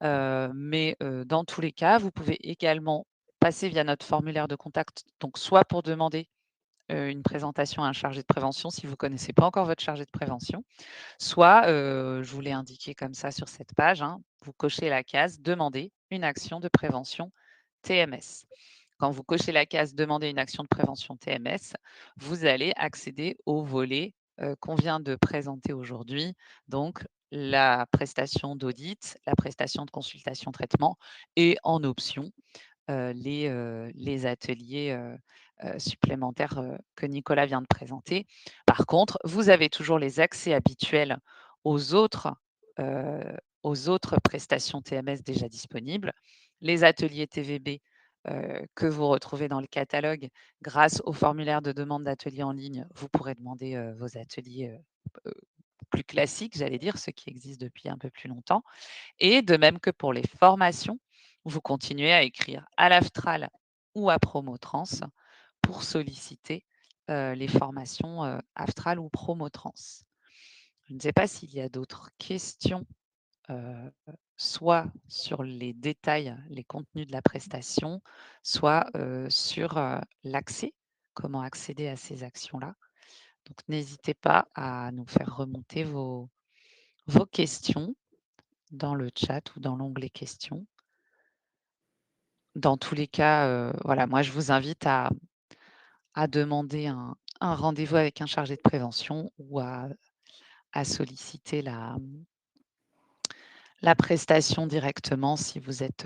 Mais, dans tous les cas, vous pouvez également passer via notre formulaire de contact, donc soit pour demander, une présentation à un chargé de prévention si vous ne connaissez pas encore votre chargé de prévention, soit, je vous l'ai indiqué comme ça sur cette page, hein, vous cochez la case «Demander une action de prévention TMS». Quand vous cochez la case «Demander une action de prévention TMS», vous allez accéder au volet, qu'on vient de présenter aujourd'hui, donc la prestation d'audit, la prestation de consultation traitement et en option, les ateliers, supplémentaires, que Nicolas vient de présenter. Par contre, vous avez toujours les accès habituels aux autres, heu, aux autres prestations TMS déjà disponibles. Les ateliers TVB, que vous retrouvez dans le catalogue grâce au formulaire de demande d'atelier en ligne, vous pourrez demander, vos ateliers, heu, plus classiques, j'allais dire, ceux qui existent depuis un peu plus longtemps. Et de même que pour les formations, vous continuez à écrire à l'Aftral ou à Promotrans pour solliciter, les formations, Aftral ou Promotrans. Je ne sais pas s'il y a d'autres questions, heu, soit sur les détails, les contenus de la prestation, soit, sur, l'accès comment accéder à ces actions-là. Donc n'hésitez pas à nous faire remonter vos questions dans le chat ou dans l'onglet questions. Dans tous les cas, voilà, moi je vous invite à demander un rendez-vous avec un chargé de prévention ou à solliciter la prestation directement si vous êtes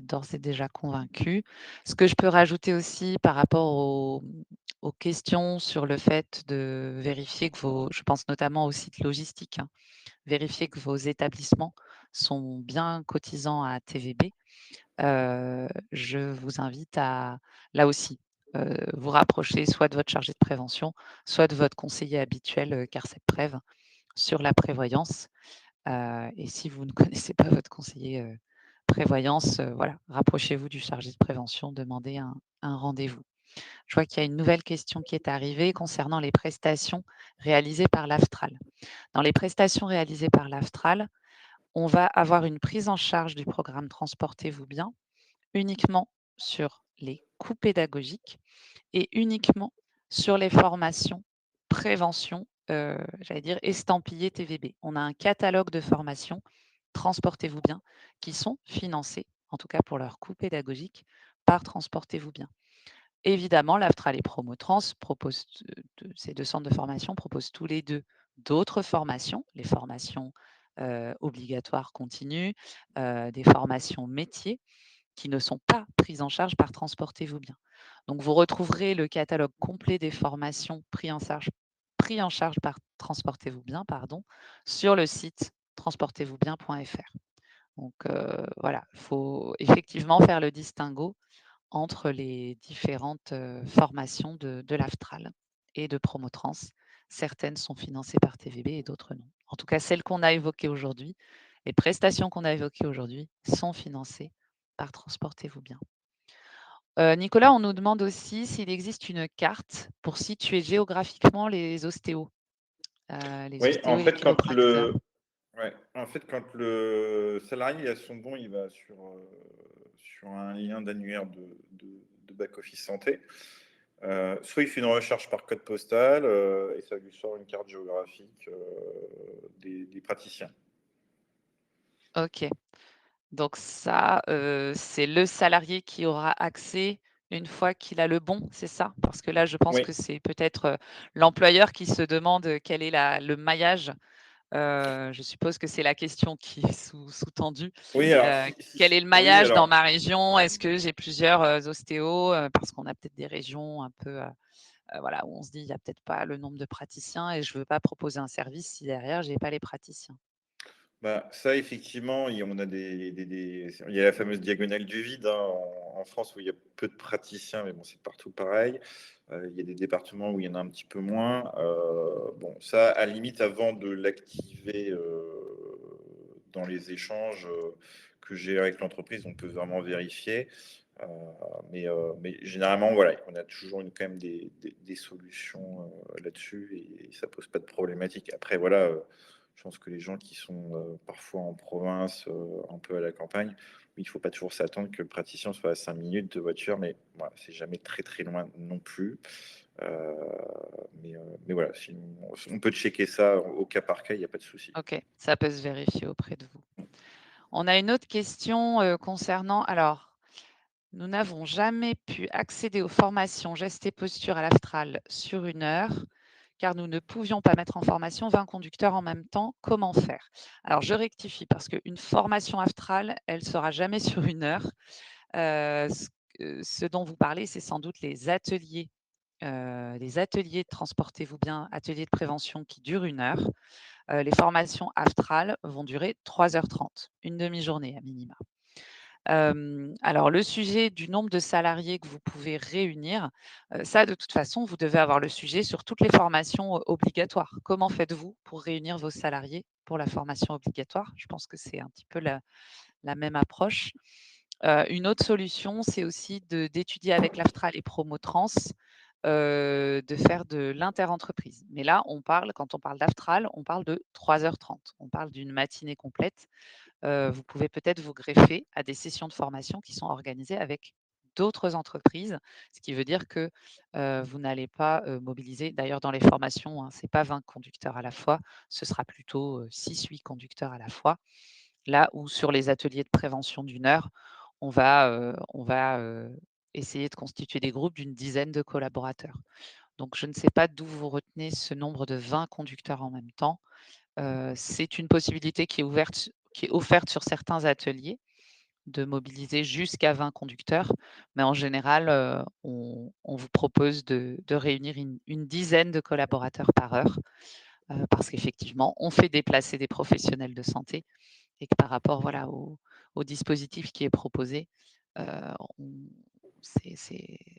d'ores et déjà convaincu. Ce que je peux rajouter aussi par rapport aux questions sur le fait de vérifier que je pense notamment au site logistique, hein, vérifier que vos établissements sont bien cotisants à TVB. Je vous invite à, là aussi, vous rapprocher soit de votre chargé de prévention, soit de votre conseiller habituel, CARSEPREV, sur la prévoyance. Et si vous ne connaissez pas votre conseiller, prévoyance, voilà, rapprochez-vous du chargé de prévention, demandez un rendez-vous. Je vois qu'il y a une nouvelle question qui est arrivée concernant les prestations réalisées par l'AFTRAL. Dans les prestations réalisées par l'AFTRAL, on va avoir une prise en charge du programme Transportez-vous bien uniquement sur les coûts pédagogiques et uniquement sur les formations prévention, j'allais dire estampillées TVB. On a un catalogue de formations, transportez-vous bien, qui sont financées, en tout cas pour leurs coûts pédagogiques, par Transportez-vous bien. Évidemment, l'Aftral et Promotrans proposent, ces 2 centres de formation proposent tous les 2 d'autres formations, les formations obligatoires continues, des formations métiers qui ne sont pas prises en charge par Transportez-vous bien. Donc, vous retrouverez le catalogue complet des formations pris en charge par Transportez-vous bien, pardon, sur le site transportez-vous-bien.fr. Donc, voilà, il faut effectivement faire le distinguo entre les différentes formations de l'Aftral et de Promotrans. Certaines sont financées par TVB et d'autres non. En tout cas, celles qu'on a évoquées aujourd'hui, les prestations qu'on a évoquées aujourd'hui sont financées par Transportez-vous bien. Nicolas, on nous demande aussi s'il existe une carte pour situer géographiquement les ostéos, les Oui, ostéos et les chiropracteurs. ouais, en fait, quand le salarié a son bon, il va sur un lien d'annuaire de back-office santé. Soit il fait une recherche par code postal et ça lui sort une carte géographique des praticiens. OK. Donc ça, c'est le salarié qui aura accès une fois qu'il a le bon, c'est ça? Parce que là, je pense Oui, que c'est peut-être, l'employeur qui se demande, quel est le maillage. Je suppose que c'est la question qui est sous-tendue. oui, alors, Quel est le oui, maillage dans alors, ma région? Est-ce que j'ai plusieurs, ostéos? Parce qu'on a peut-être des régions un peu, voilà, où on se dit: «Il y a peut-être pas le nombre de praticiens et je veux pas proposer un service si derrière j'ai pas les praticiens». bah, ça, effectivement, on a il y a la fameuse diagonale du vide hein, en France où il y a peu de praticiens, mais bon, c'est partout pareil. Il y a des départements où il y en a un petit peu moins. Bon, ça, à la limite, avant de l'activer dans les échanges que j'ai avec l'entreprise, on peut vraiment vérifier. Euh, mais généralement, voilà, on a toujours quand même des solutions là-dessus et ça pose pas de problématique. Après, voilà, je pense que les gens qui sont parfois en province, un peu à la campagne, il ne faut pas toujours s'attendre que le praticien soit à 5 minutes de voiture, mais voilà, c'est jamais très très loin non plus. Euh, mais voilà, on peut checker ça au cas par cas, il n'y a pas de souci. OK, ça peut se vérifier auprès de vous. On a une autre question, concernant alors, nous n'avons jamais pu accéder aux formations gestes et posture à l'Astral sur 1 heure, car nous ne pouvions pas mettre en formation 20 conducteurs en même temps. Comment faire? Alors je rectifie parce qu'une formation Astral, elle sera jamais sur 1 heure. Ce dont vous parlez, c'est sans doute les ateliers Transportez-vous bien, ateliers de prévention qui durent 1 heure. Les formations Astral vont durer 3h30, une demi-journée à minima. Alors le sujet du nombre de salariés que vous pouvez réunir, ça de toute façon, vous devez avoir le sujet sur toutes les formations, obligatoires. Comment faites-vous pour réunir vos salariés pour la formation obligatoire? Je pense que c'est un petit peu la même approche. Une autre solution, c'est aussi d'étudier avec l'Aftral et Promotrans, de faire de l'interentreprise. Mais là, quand on parle d'Aftral, on parle de 3h30. On parle d'une matinée complète. Vous pouvez peut-être vous greffer à des sessions de formation qui sont organisées avec d'autres entreprises, ce qui veut dire que vous n'allez pas mobiliser, d'ailleurs dans les formations, hein, ce n'est pas 20 conducteurs à la fois, ce sera plutôt 6-8 conducteurs à la fois. Là où sur les ateliers de prévention d'une heure, on va essayer de constituer des groupes d'une dizaine de collaborateurs. Donc je ne sais pas d'où vous retenez ce nombre de 20 conducteurs en même temps. C'est une possibilité qui est offerte sur certains ateliers, de mobiliser jusqu'à 20 conducteurs, mais en général, on vous propose de réunir une dizaine de collaborateurs par heure, parce qu'effectivement, on fait déplacer des professionnels de santé et que par rapport, voilà, au dispositif qui est proposé, on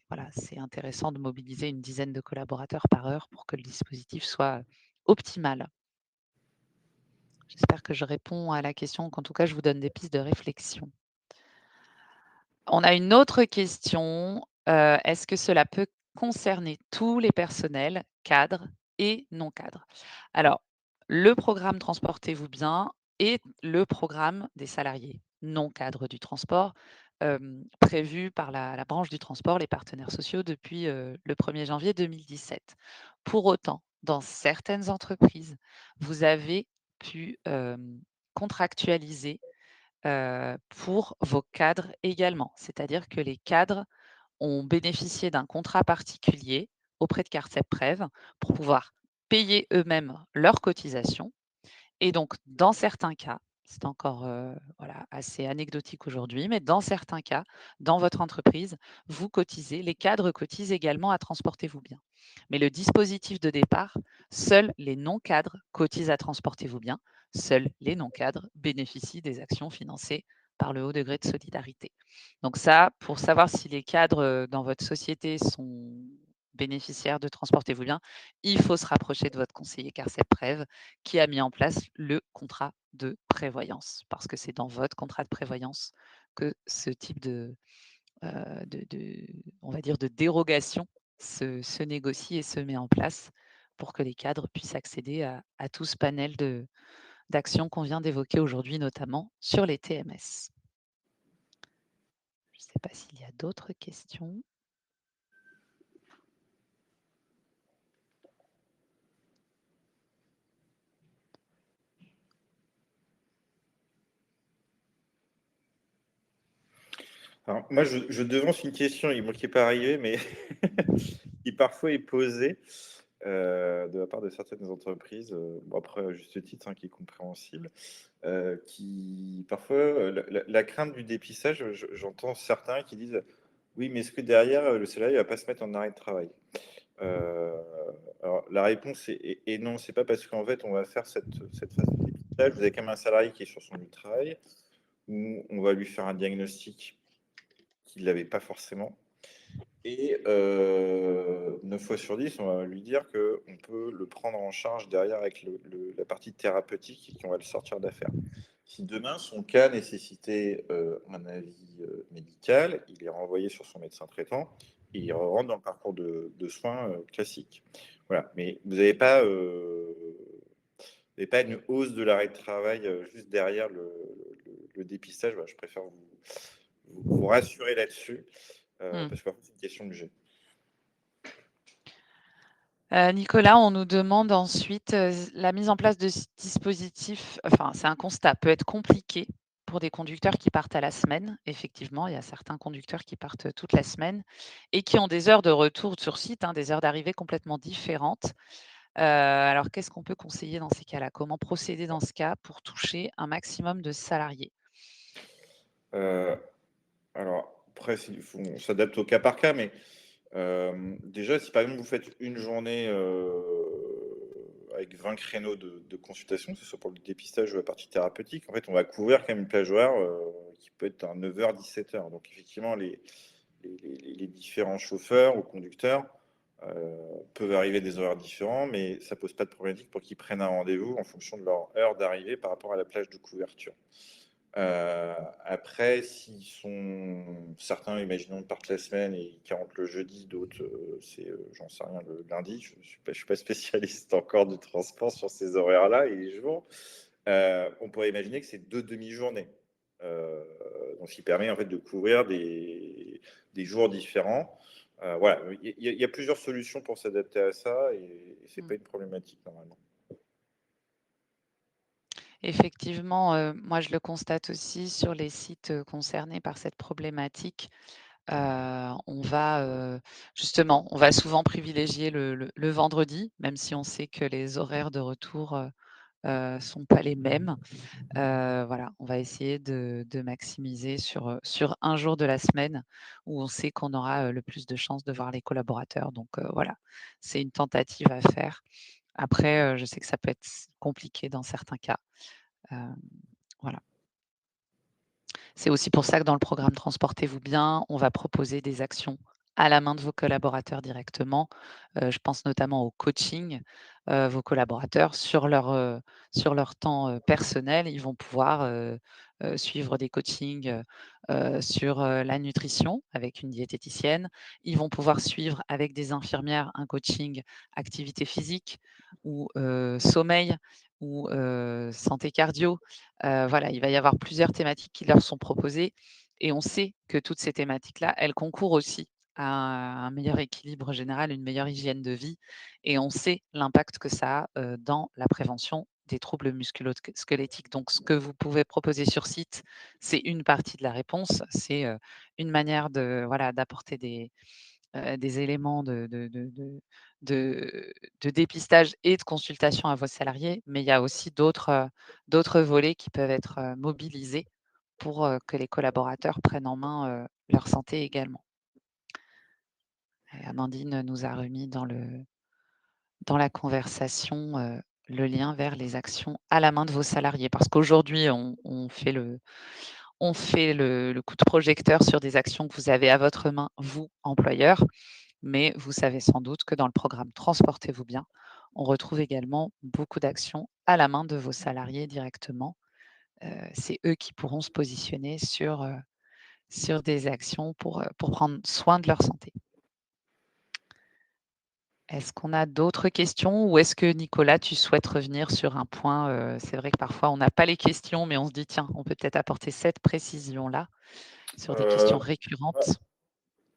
voilà, c'est intéressant de mobiliser une dizaine de collaborateurs par heure pour que le dispositif soit optimal. J'espère que je réponds à la question, qu'en tout cas, je vous donne des pistes de réflexion. On a une autre question. Est-ce que cela peut concerner tous les personnels, cadres et non cadres? Alors, le programme Transportez-vous bien est le programme des salariés non cadres du transport, prévu par la branche du transport, les partenaires sociaux depuis, le 1er janvier 2017. Pour autant, dans certaines entreprises, vous avez pu, contractualiser pour vos cadres également. C'est-à-dire que les cadres ont bénéficié d'un contrat particulier auprès de Carcep Prev pour pouvoir payer eux-mêmes leurs cotisations et donc dans certains cas, c'est encore, voilà, assez anecdotique aujourd'hui, mais dans certains cas, dans votre entreprise, vous cotisez, les cadres cotisent également à Transportez-vous bien. Mais le dispositif de départ, seuls les non-cadres cotisent à Transportez-vous bien, seuls les non-cadres bénéficient des actions financées par le haut degré de solidarité. Donc ça, pour savoir si les cadres, dans votre société sont bénéficiaires de Transportez-vous bien, il faut se rapprocher de votre conseiller Carcep Prev qui a mis en place le contrat de prévoyance. Parce que c'est dans votre contrat de prévoyance que ce type on va dire, de dérogation se négocie et se met en place pour que les cadres puissent accéder à tout ce panel d'actions qu'on vient d'évoquer aujourd'hui, notamment sur les TMS. Je ne sais pas s'il y a d'autres questions. Alors, moi, je devance une question qui n'est pas arrivée, mais qui parfois est posée de la part de certaines entreprises, bon, après, à juste titre, hein, qui est compréhensible, qui parfois, la crainte du dépistage, j'entends certains qui disent: «Oui, mais est-ce que derrière, le salarié ne va pas se mettre en arrêt de travail?» Heu, alors la réponse est non, c'est pas parce qu'en fait, on va faire cette phase de dépistage, vous avez quand même un salarié qui est sur son lieu de travail, où on va lui faire un diagnostic qu'il n'avait pas forcément. Et 9 fois sur 10, on va lui dire qu'on peut le prendre en charge derrière avec la partie thérapeutique et qu'on va le sortir d'affaire. Si demain, son cas nécessitait un avis médical, il est renvoyé sur son médecin traitant et il rentre dans le parcours de soins classique. Voilà. Mais vous n'avez pas, une hausse de l'arrêt de travail juste derrière le dépistage. Voilà, je préfère vous rassurer là-dessus. Mmh. Parce que c'est une question que j'ai. Nicolas, on nous demande ensuite, la mise en place de ce dispositif, enfin, c'est un constat, peut être compliqué pour des conducteurs qui partent à la semaine. Effectivement, il y a certains conducteurs qui partent toute la semaine et qui ont des heures de retour sur site, hein, des heures d'arrivée complètement différentes. Alors qu'est-ce qu'on peut conseiller dans ces cas-là? Comment procéder dans ce cas pour toucher un maximum de salariés? Euh, alors, après, on s'adapte au cas par cas, mais déjà, si par exemple vous faites une journée avec 20 créneaux de consultation, que ce soit pour le dépistage ou la partie thérapeutique, en fait, on va couvrir quand même une plage horaire qui peut être à 9h, 17h. Donc, effectivement, les différents chauffeurs ou conducteurs peuvent arriver à des horaires différents, mais ça pose pas de problématique pour qu'ils prennent un rendez-vous en fonction de leur heure d'arrivée par rapport à la plage de couverture. Après, s'ils sont certains, imaginons, partent la semaine et qui rentrent le jeudi, d'autres, c'est, j'en sais rien, le lundi. Je suis pas spécialiste encore du transport sur ces horaires-là et les jours. On pourrait imaginer que c'est 2 demi-journées. Donc, ce qui permet en fait de couvrir des jours différents. Voilà, il y a plusieurs solutions pour s'adapter à ça et c'est Mmh. pas une problématique normalement. Effectivement, moi je le constate aussi sur les sites, concernés par cette problématique. On va, justement, on va souvent privilégier le vendredi, même si on sait que les horaires de retour, sont pas les mêmes. Voilà, on va essayer de maximiser sur un jour de la semaine où on sait qu'on aura, le plus de chances de voir les collaborateurs. Donc, voilà, c'est une tentative à faire. Après, je sais que ça peut être compliqué dans certains cas. Hem, voilà. C'est aussi pour ça que dans le programme Transportez-vous bien, on va proposer des actions à la main de vos collaborateurs directement. Je pense notamment au coaching. Vos collaborateurs sur leur temps, personnel, ils vont pouvoir, suivre des coachings, sur, la nutrition avec une diététicienne. Ils vont pouvoir suivre avec des infirmières un coaching activité physique ou, sommeil ou, santé cardio. Voilà, il va y avoir plusieurs thématiques qui leur sont proposées et on sait que toutes ces thématiques-là, elles concourent aussi à un meilleur équilibre général, une meilleure hygiène de vie et on sait l'impact que ça a, dans la prévention des troubles musculo-squelettiques. Donc ce que vous pouvez proposer sur site, c'est une partie de la réponse. C'est, une manière de voilà, d'apporter des éléments de dépistage et de consultation à vos salariés, mais il y a aussi d'autres volets qui peuvent être, mobilisés pour, que les collaborateurs prennent en main, leur santé également. Et Amandine nous a remis dans la conversation, le lien vers les actions à la main de vos salariés. Parce qu'aujourd'hui, on fait le coup de projecteur sur des actions que vous avez à votre main, vous, employeur. Mais vous savez sans doute que dans le programme Transportez-vous bien, on retrouve également beaucoup d'actions à la main de vos salariés directement. C'est eux qui pourront se positionner sur des actions pour prendre soin de leur santé. Est-ce qu'on a d'autres questions ou est-ce que Nicolas, tu souhaites revenir sur un point? C'est vrai que parfois on n'a pas les questions, mais on se dit: «Tiens, on peut peut-être apporter cette précision-là», sur des questions Heu, ah récurrentes.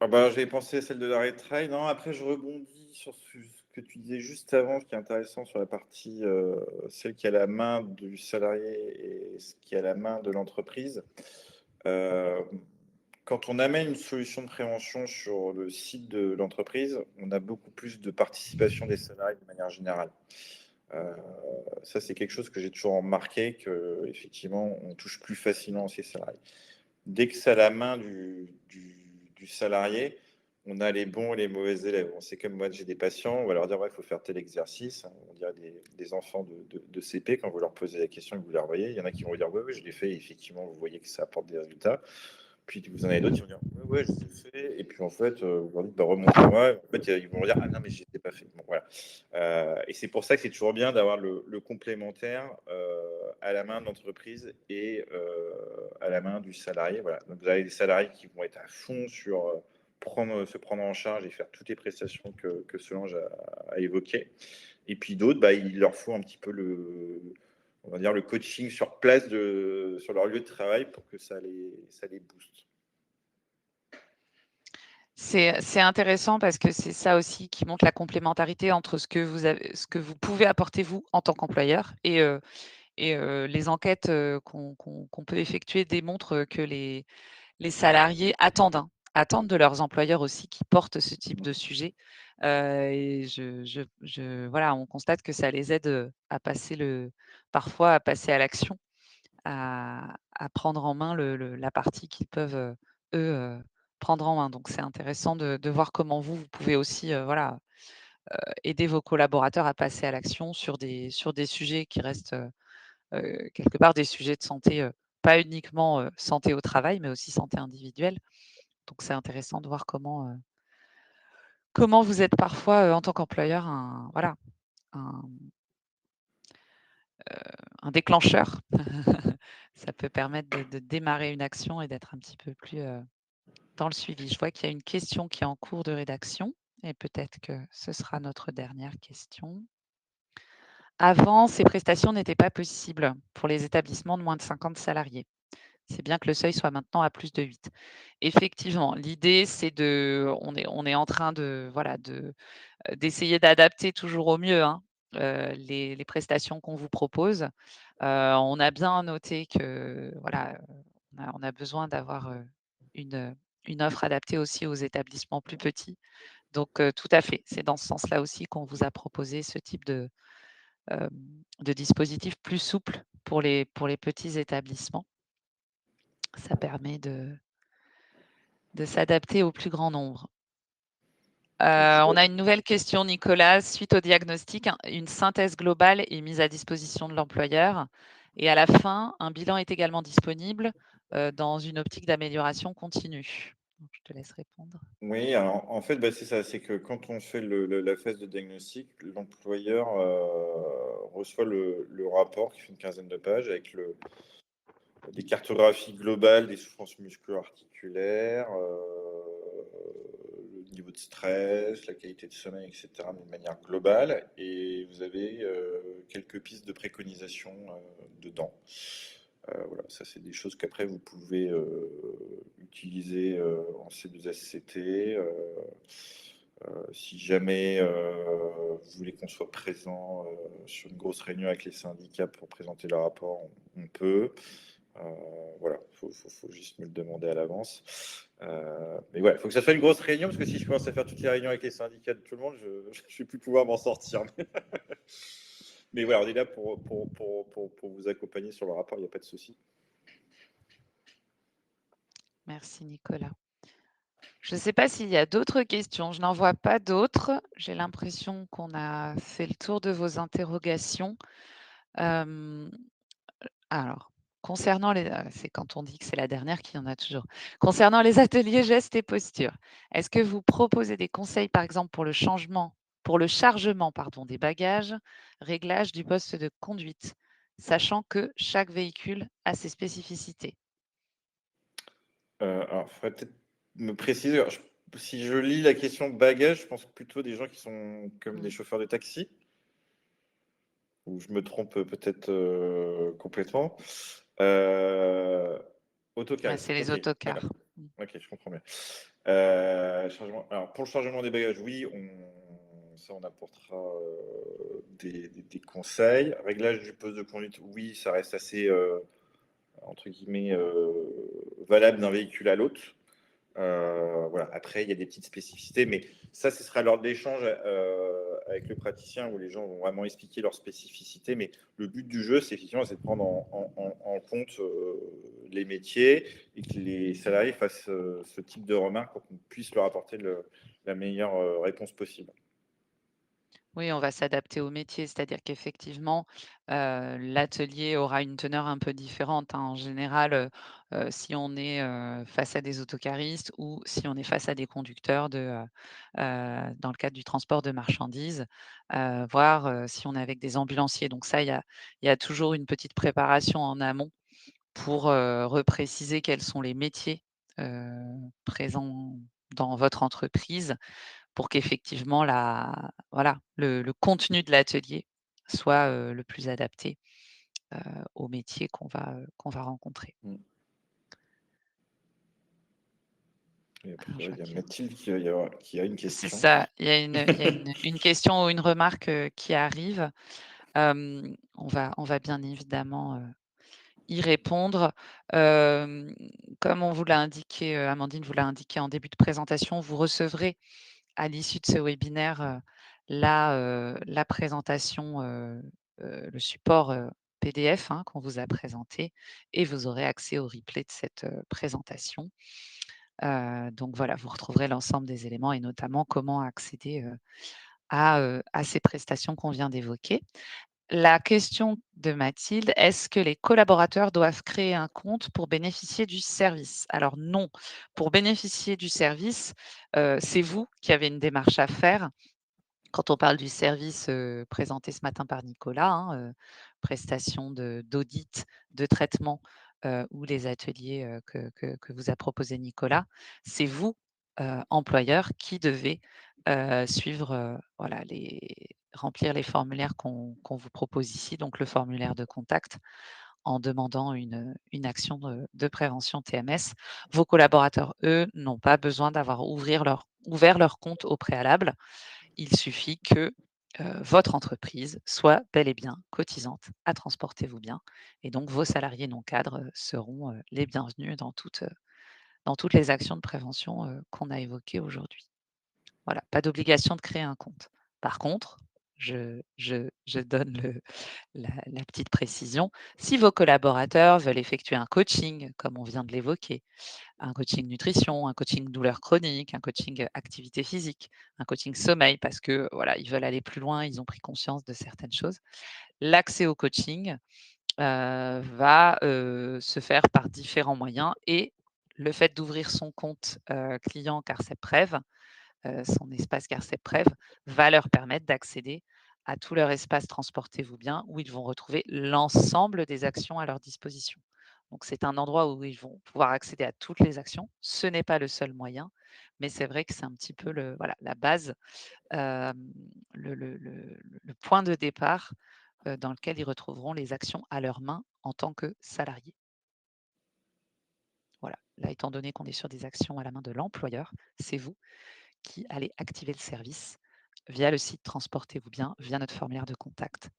bah, j'avais pensé à celle de l'arrêt de travail. Non, après je rebondis sur ce que tu disais juste avant, ce qui est intéressant sur la partie, celle qui a la main du salarié et ce qui a la main de l'entreprise. Hem, Quand on amène une solution de prévention sur le site de l'entreprise, on a beaucoup plus de participation des salariés de manière générale. Heu, Ça, c'est quelque chose que j'ai toujours remarqué qu'effectivement, on touche plus facilement ces salariés. Dès que c'est à la main du salarié, on a les bons et les mauvais élèves. On sait comme moi, j'ai des patients, on va leur dire: «Ouais, il faut faire tel exercice», hein. On dirait des enfants de CP quand vous leur posez la question et que vous leur voyez. Il y en a qui vont vous dire: «Oui, oui, je l'ai fait» et effectivement, vous voyez que ça apporte des résultats. Puis vous en avez d'autres qui vont dire: «Ouais, ouais, je l'ai fait» et puis en fait, vous leur dites: «Bah, remontrez-moi». En fait, ils vont dire: «Ah non, mais je l'ai pas fait». Bon, voilà. Et c'est pour ça que c'est toujours bien d'avoir le complémentaire, à la main de l'entreprise et à la main du salarié, voilà. Donc vous avez des salariés qui vont être à fond sur, se prendre en charge et faire toutes les prestations que Solange a évoquées et puis d'autres, bah, il leur faut un petit peu on va dire le coaching sur place sur leur lieu de travail pour que ça les booste. C'est intéressant parce que c'est ça aussi qui montre la complémentarité entre ce que vous pouvez apporter vous en tant qu'employeur les enquêtes, qu'on peut effectuer démontrent, que les salariés attendent, hein, attendent de leurs employeurs aussi qui portent ce type de sujet. Et voilà, on constate que ça les aide, à passer parfois à passer à l'action, à prendre en main la partie qu'ils peuvent, eux, prendre en main. Donc c'est intéressant de voir comment vous pouvez aussi, voilà, aider vos collaborateurs à passer à l'action sur des sujets qui restent, quelque part des sujets de santé, pas uniquement, santé au travail, mais aussi santé individuelle. Donc c'est intéressant de voir comment vous êtes parfois, en tant qu'employeur un voilà, un un déclencheur. Ça peut permettre de démarrer une action et d'être un petit peu plus, dans le suivi. Je vois qu'il y a une question qui est en cours de rédaction et peut-être que ce sera notre dernière question. Avant, ces prestations n'étaient pas possibles pour les établissements de moins de 50 salariés. C'est bien que le seuil soit maintenant à plus de 8. Effectivement, l'idée, c'est on est en train de, voilà, d'essayer d'adapter toujours au mieux, hein, les prestations qu'on vous propose. On a bien noté que, voilà, on a besoin d'avoir, une offre adaptée aussi aux établissements plus petits. Donc, tout à fait, c'est dans ce sens-là aussi qu'on vous a proposé ce type hem, de dispositif plus souple pour les petits établissements. Ça permet de s'adapter au plus grand nombre. On a une nouvelle question, Nicolas. Suite au diagnostic, une synthèse globale est mise à disposition de l'employeur et à la fin, un bilan est également disponible, dans une optique d'amélioration continue. Donc je te laisse répondre. Oui, alors, en fait, bah, c'est ça, c'est que quand on fait la phase de diagnostic, l'employeur, reçoit le rapport qui fait une quinzaine de pages avec des cartographies globales des souffrances musculo-articulaires, le niveau de stress, la qualité de sommeil, et cetera, d'une manière globale, et vous avez, quelques pistes de préconisation, dedans. Voilà, ça, c'est des choses qu'après vous pouvez, utiliser, en C2SCT, si jamais, vous voulez qu'on soit présent, sur une grosse réunion avec les syndicats pour présenter le rapport, on peut. Heu, voilà, faut juste me le demander à l'avance. Mais ouais, il faut que ça soit une grosse réunion parce que si je commence à faire toutes les réunions avec les syndicats de tout le monde, je vais plus pouvoir m'en sortir. Mais voilà, on est là pour vous accompagner sur le rapport, il y a pas de souci. Merci Nicolas. Je ne sais pas s'il y a d'autres questions. Je n'en vois pas d'autres. J'ai l'impression qu'on a fait le tour de vos interrogations. Hem Alors, concernant les c'est quand on dit que c'est la dernière qu'il y en a toujours. Concernant les ateliers gestes et postures, est-ce que vous proposez des conseils, par exemple, pour le chargement, pardon, des bagages, réglage du poste de conduite, sachant que chaque véhicule a ses spécificités? Alors, il faudrait peut-être me préciser. Alors, si je lis la question bagage, je pense plutôt des gens qui sont comme des Mmh. chauffeurs de taxi, ou je me trompe, peut-être, complètement? Heu, Ouais, Autocars, c'est les OK, d'accord. autocars. Mmh. OK, je comprends bien. Chargement, alors pour le chargement des bagages, oui, on apportera, des conseils. Réglage du poste de conduite, oui, ça reste assez, entre guillemets, «valable» d'un véhicule à l'autre. Voilà. Après, il y a des petites spécificités, mais ça, ce sera lors de l'échange, avec le praticien où les gens vont vraiment expliquer leurs spécificités. Mais le but du jeu, c'est effectivement, c'est de prendre en compte, les métiers et que les salariés fassent, ce type de remarques pour qu'on puisse leur apporter la meilleure, réponse possible. Oui, on va s'adapter au métier, c'est-à-dire qu'effectivement, l'atelier aura une teneur un peu différente, hein. En général, si on est, face à des autocaristes ou si on est face à des conducteurs dans le cadre du transport de marchandises, voire, si on est avec des ambulanciers. Donc ça, il y a toujours une petite préparation en amont pour, repréciser quels sont les métiers, heu, présents dans votre entreprise pour qu'effectivement voilà, le contenu de l'atelier soit, le plus adapté, au métier qu'on va rencontrer. Mmh. Et a Alors je priori, vois il y a qu'il y a Mathilde qui a une c'est question. ça, il y a une question ou une remarque, qui arrive. On va bien évidemment, y répondre. Hem, Comme on vous l'a indiqué, Amandine vous l'a indiqué en début de présentation, vous recevrez à l'issue de ce webinaire, la présentation, le support, PDF, hein, qu'on vous a présenté et vous aurez accès au replay de cette, présentation. Donc voilà, vous retrouverez l'ensemble des éléments et notamment comment accéder, à ces prestations qu'on vient d'évoquer. La question de Mathilde, est-ce que les collaborateurs doivent créer un compte pour bénéficier du service? Alors non, pour bénéficier du service, c'est vous qui avez une démarche à faire. Quand on parle du service, présenté ce matin par Nicolas, hein, prestation d'audit, de traitement, ou les ateliers, que vous a proposé Nicolas, c'est vous, employeur, qui devez, suivre, voilà remplir les formulaires qu'on vous propose ici, donc le formulaire de contact en demandant une action de prévention TMS. Vos collaborateurs, eux, n'ont pas besoin d'avoir ouvert leur compte au préalable. Il suffit que votre entreprise soit bel et bien cotisante à Transportez-vous bien et donc vos salariés non cadres seront les bienvenus dans toutes les actions de prévention qu'on a évoquées aujourd'hui. Voilà, pas d'obligation de créer un compte. Par contre, je donne la petite précision, si vos collaborateurs veulent effectuer un coaching, comme on vient de l'évoquer, un coaching nutrition, un coaching douleur chronique, un coaching activité physique, un coaching sommeil, parce que voilà, ils veulent aller plus loin, ils ont pris conscience de certaines choses. L'accès au coaching va se faire par différents moyens et le fait d'ouvrir son compte client CarcepPrev, son espace CarcepPrev, va leur permettre d'accéder à tout leur espace Transportez-vous bien, où ils vont retrouver l'ensemble des actions à leur disposition. Donc c'est un endroit où ils vont pouvoir accéder à toutes les actions. Ce n'est pas le seul moyen, mais c'est vrai que c'est un petit peu voilà, la base, le point de départ dans lequel ils retrouveront les actions à leurs mains en tant que salariés. Voilà. Là, étant donné qu'on est sur des actions à la main de l'employeur, c'est vous qui allez activer le service via le site Transportez-vous bien, via notre formulaire de contact.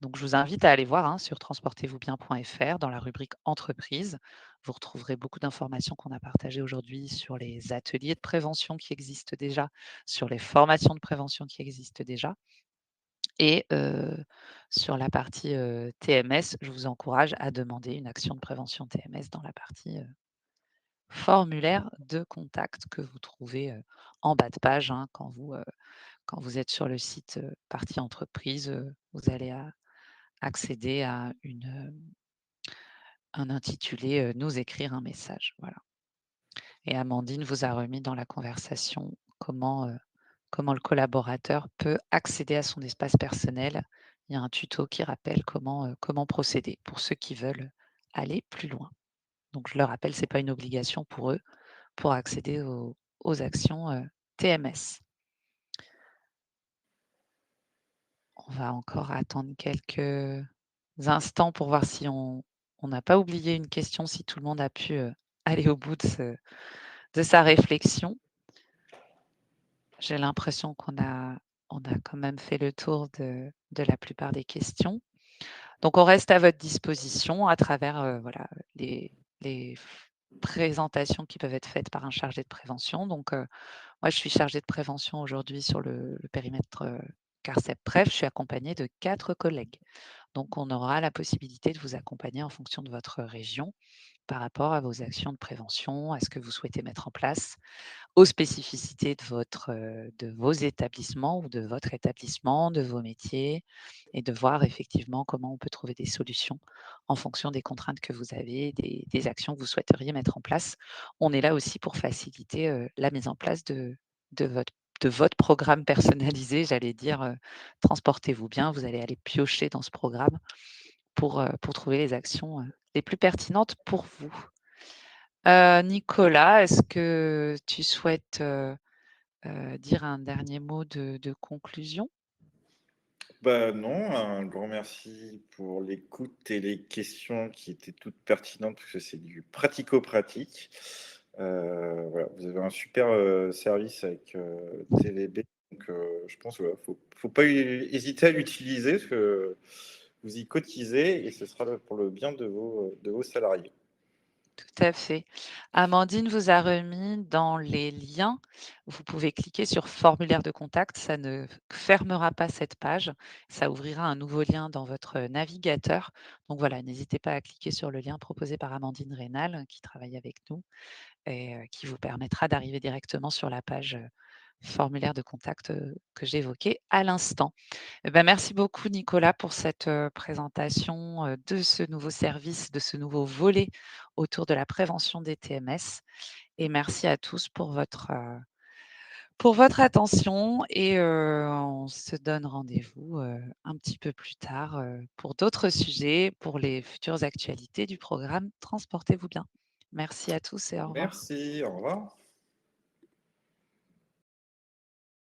Donc, je vous invite à aller voir sur transportez-vous-bien.fr dans la rubrique entreprise. Vous retrouverez beaucoup d'informations qu'on a partagées aujourd'hui sur les ateliers de prévention qui existent déjà, sur les formations de prévention qui existent déjà. Et sur la partie TMS, je vous encourage à demander une action de prévention TMS dans la partie formulaire de contact que vous trouvez en bas de page quand vous êtes sur le site partie entreprise. Vous allez accéder à un intitulé Nous écrire un message. Voilà. Et Amandine vous a remis dans la conversation comment le collaborateur peut accéder à son espace personnel. Il y a un tuto qui rappelle comment procéder pour ceux qui veulent aller plus loin. Donc je le rappelle, ce n'est pas une obligation pour eux pour accéder aux actions TMS. On va encore attendre quelques instants pour voir si on n'a pas oublié une question, si tout le monde a pu aller au bout de sa réflexion. J'ai l'impression on a quand même fait le tour de la plupart des questions. Donc, on reste à votre disposition à travers voilà, les présentations qui peuvent être faites par un chargé de prévention. Donc, moi, je suis chargée de prévention aujourd'hui sur le périmètre CARCEP-Prev. Je suis accompagnée de 4 collègues. Donc, on aura la possibilité de vous accompagner en fonction de votre région par rapport à vos actions de prévention, à ce que vous souhaitez mettre en place, aux spécificités de vos établissements ou de votre établissement, de vos métiers, et de voir effectivement comment on peut trouver des solutions en fonction des contraintes que vous avez, des actions que vous souhaiteriez mettre en place. On est là aussi pour faciliter la mise en place de votre de votre programme personnalisé, j'allais dire, transportez-vous bien, vous allez aller piocher dans ce programme pour trouver les actions les plus pertinentes pour vous. Nicolas, est-ce que tu souhaites dire un dernier mot de conclusion? Bah non, un grand merci pour l'écoute et les questions qui étaient toutes pertinentes, parce que c'est du pratico-pratique. Voilà, vous avez un super service avec TVB, donc je pense qu'il faut pas hésiter à l'utiliser, parce que vous y cotisez et ce sera pour le bien de vos salariés. Tout à fait. Amandine vous a remis dans les liens, vous pouvez cliquer sur formulaire de contact, ça ne fermera pas cette page, ça ouvrira un nouveau lien dans votre navigateur. Donc voilà, n'hésitez pas à cliquer sur le lien proposé par Amandine Rénal, qui travaille avec nous et qui vous permettra d'arriver directement sur la page formulaire de contact que j'évoquais à l'instant. Eh ben, merci beaucoup Nicolas pour cette présentation de ce nouveau service, de ce nouveau volet autour de la prévention des TMS. Et merci à tous pour votre attention. Et on se donne rendez-vous un petit peu plus tard pour d'autres sujets, pour les futures actualités du programme Transportez-vous bien. Merci à tous et au revoir. Merci, au revoir.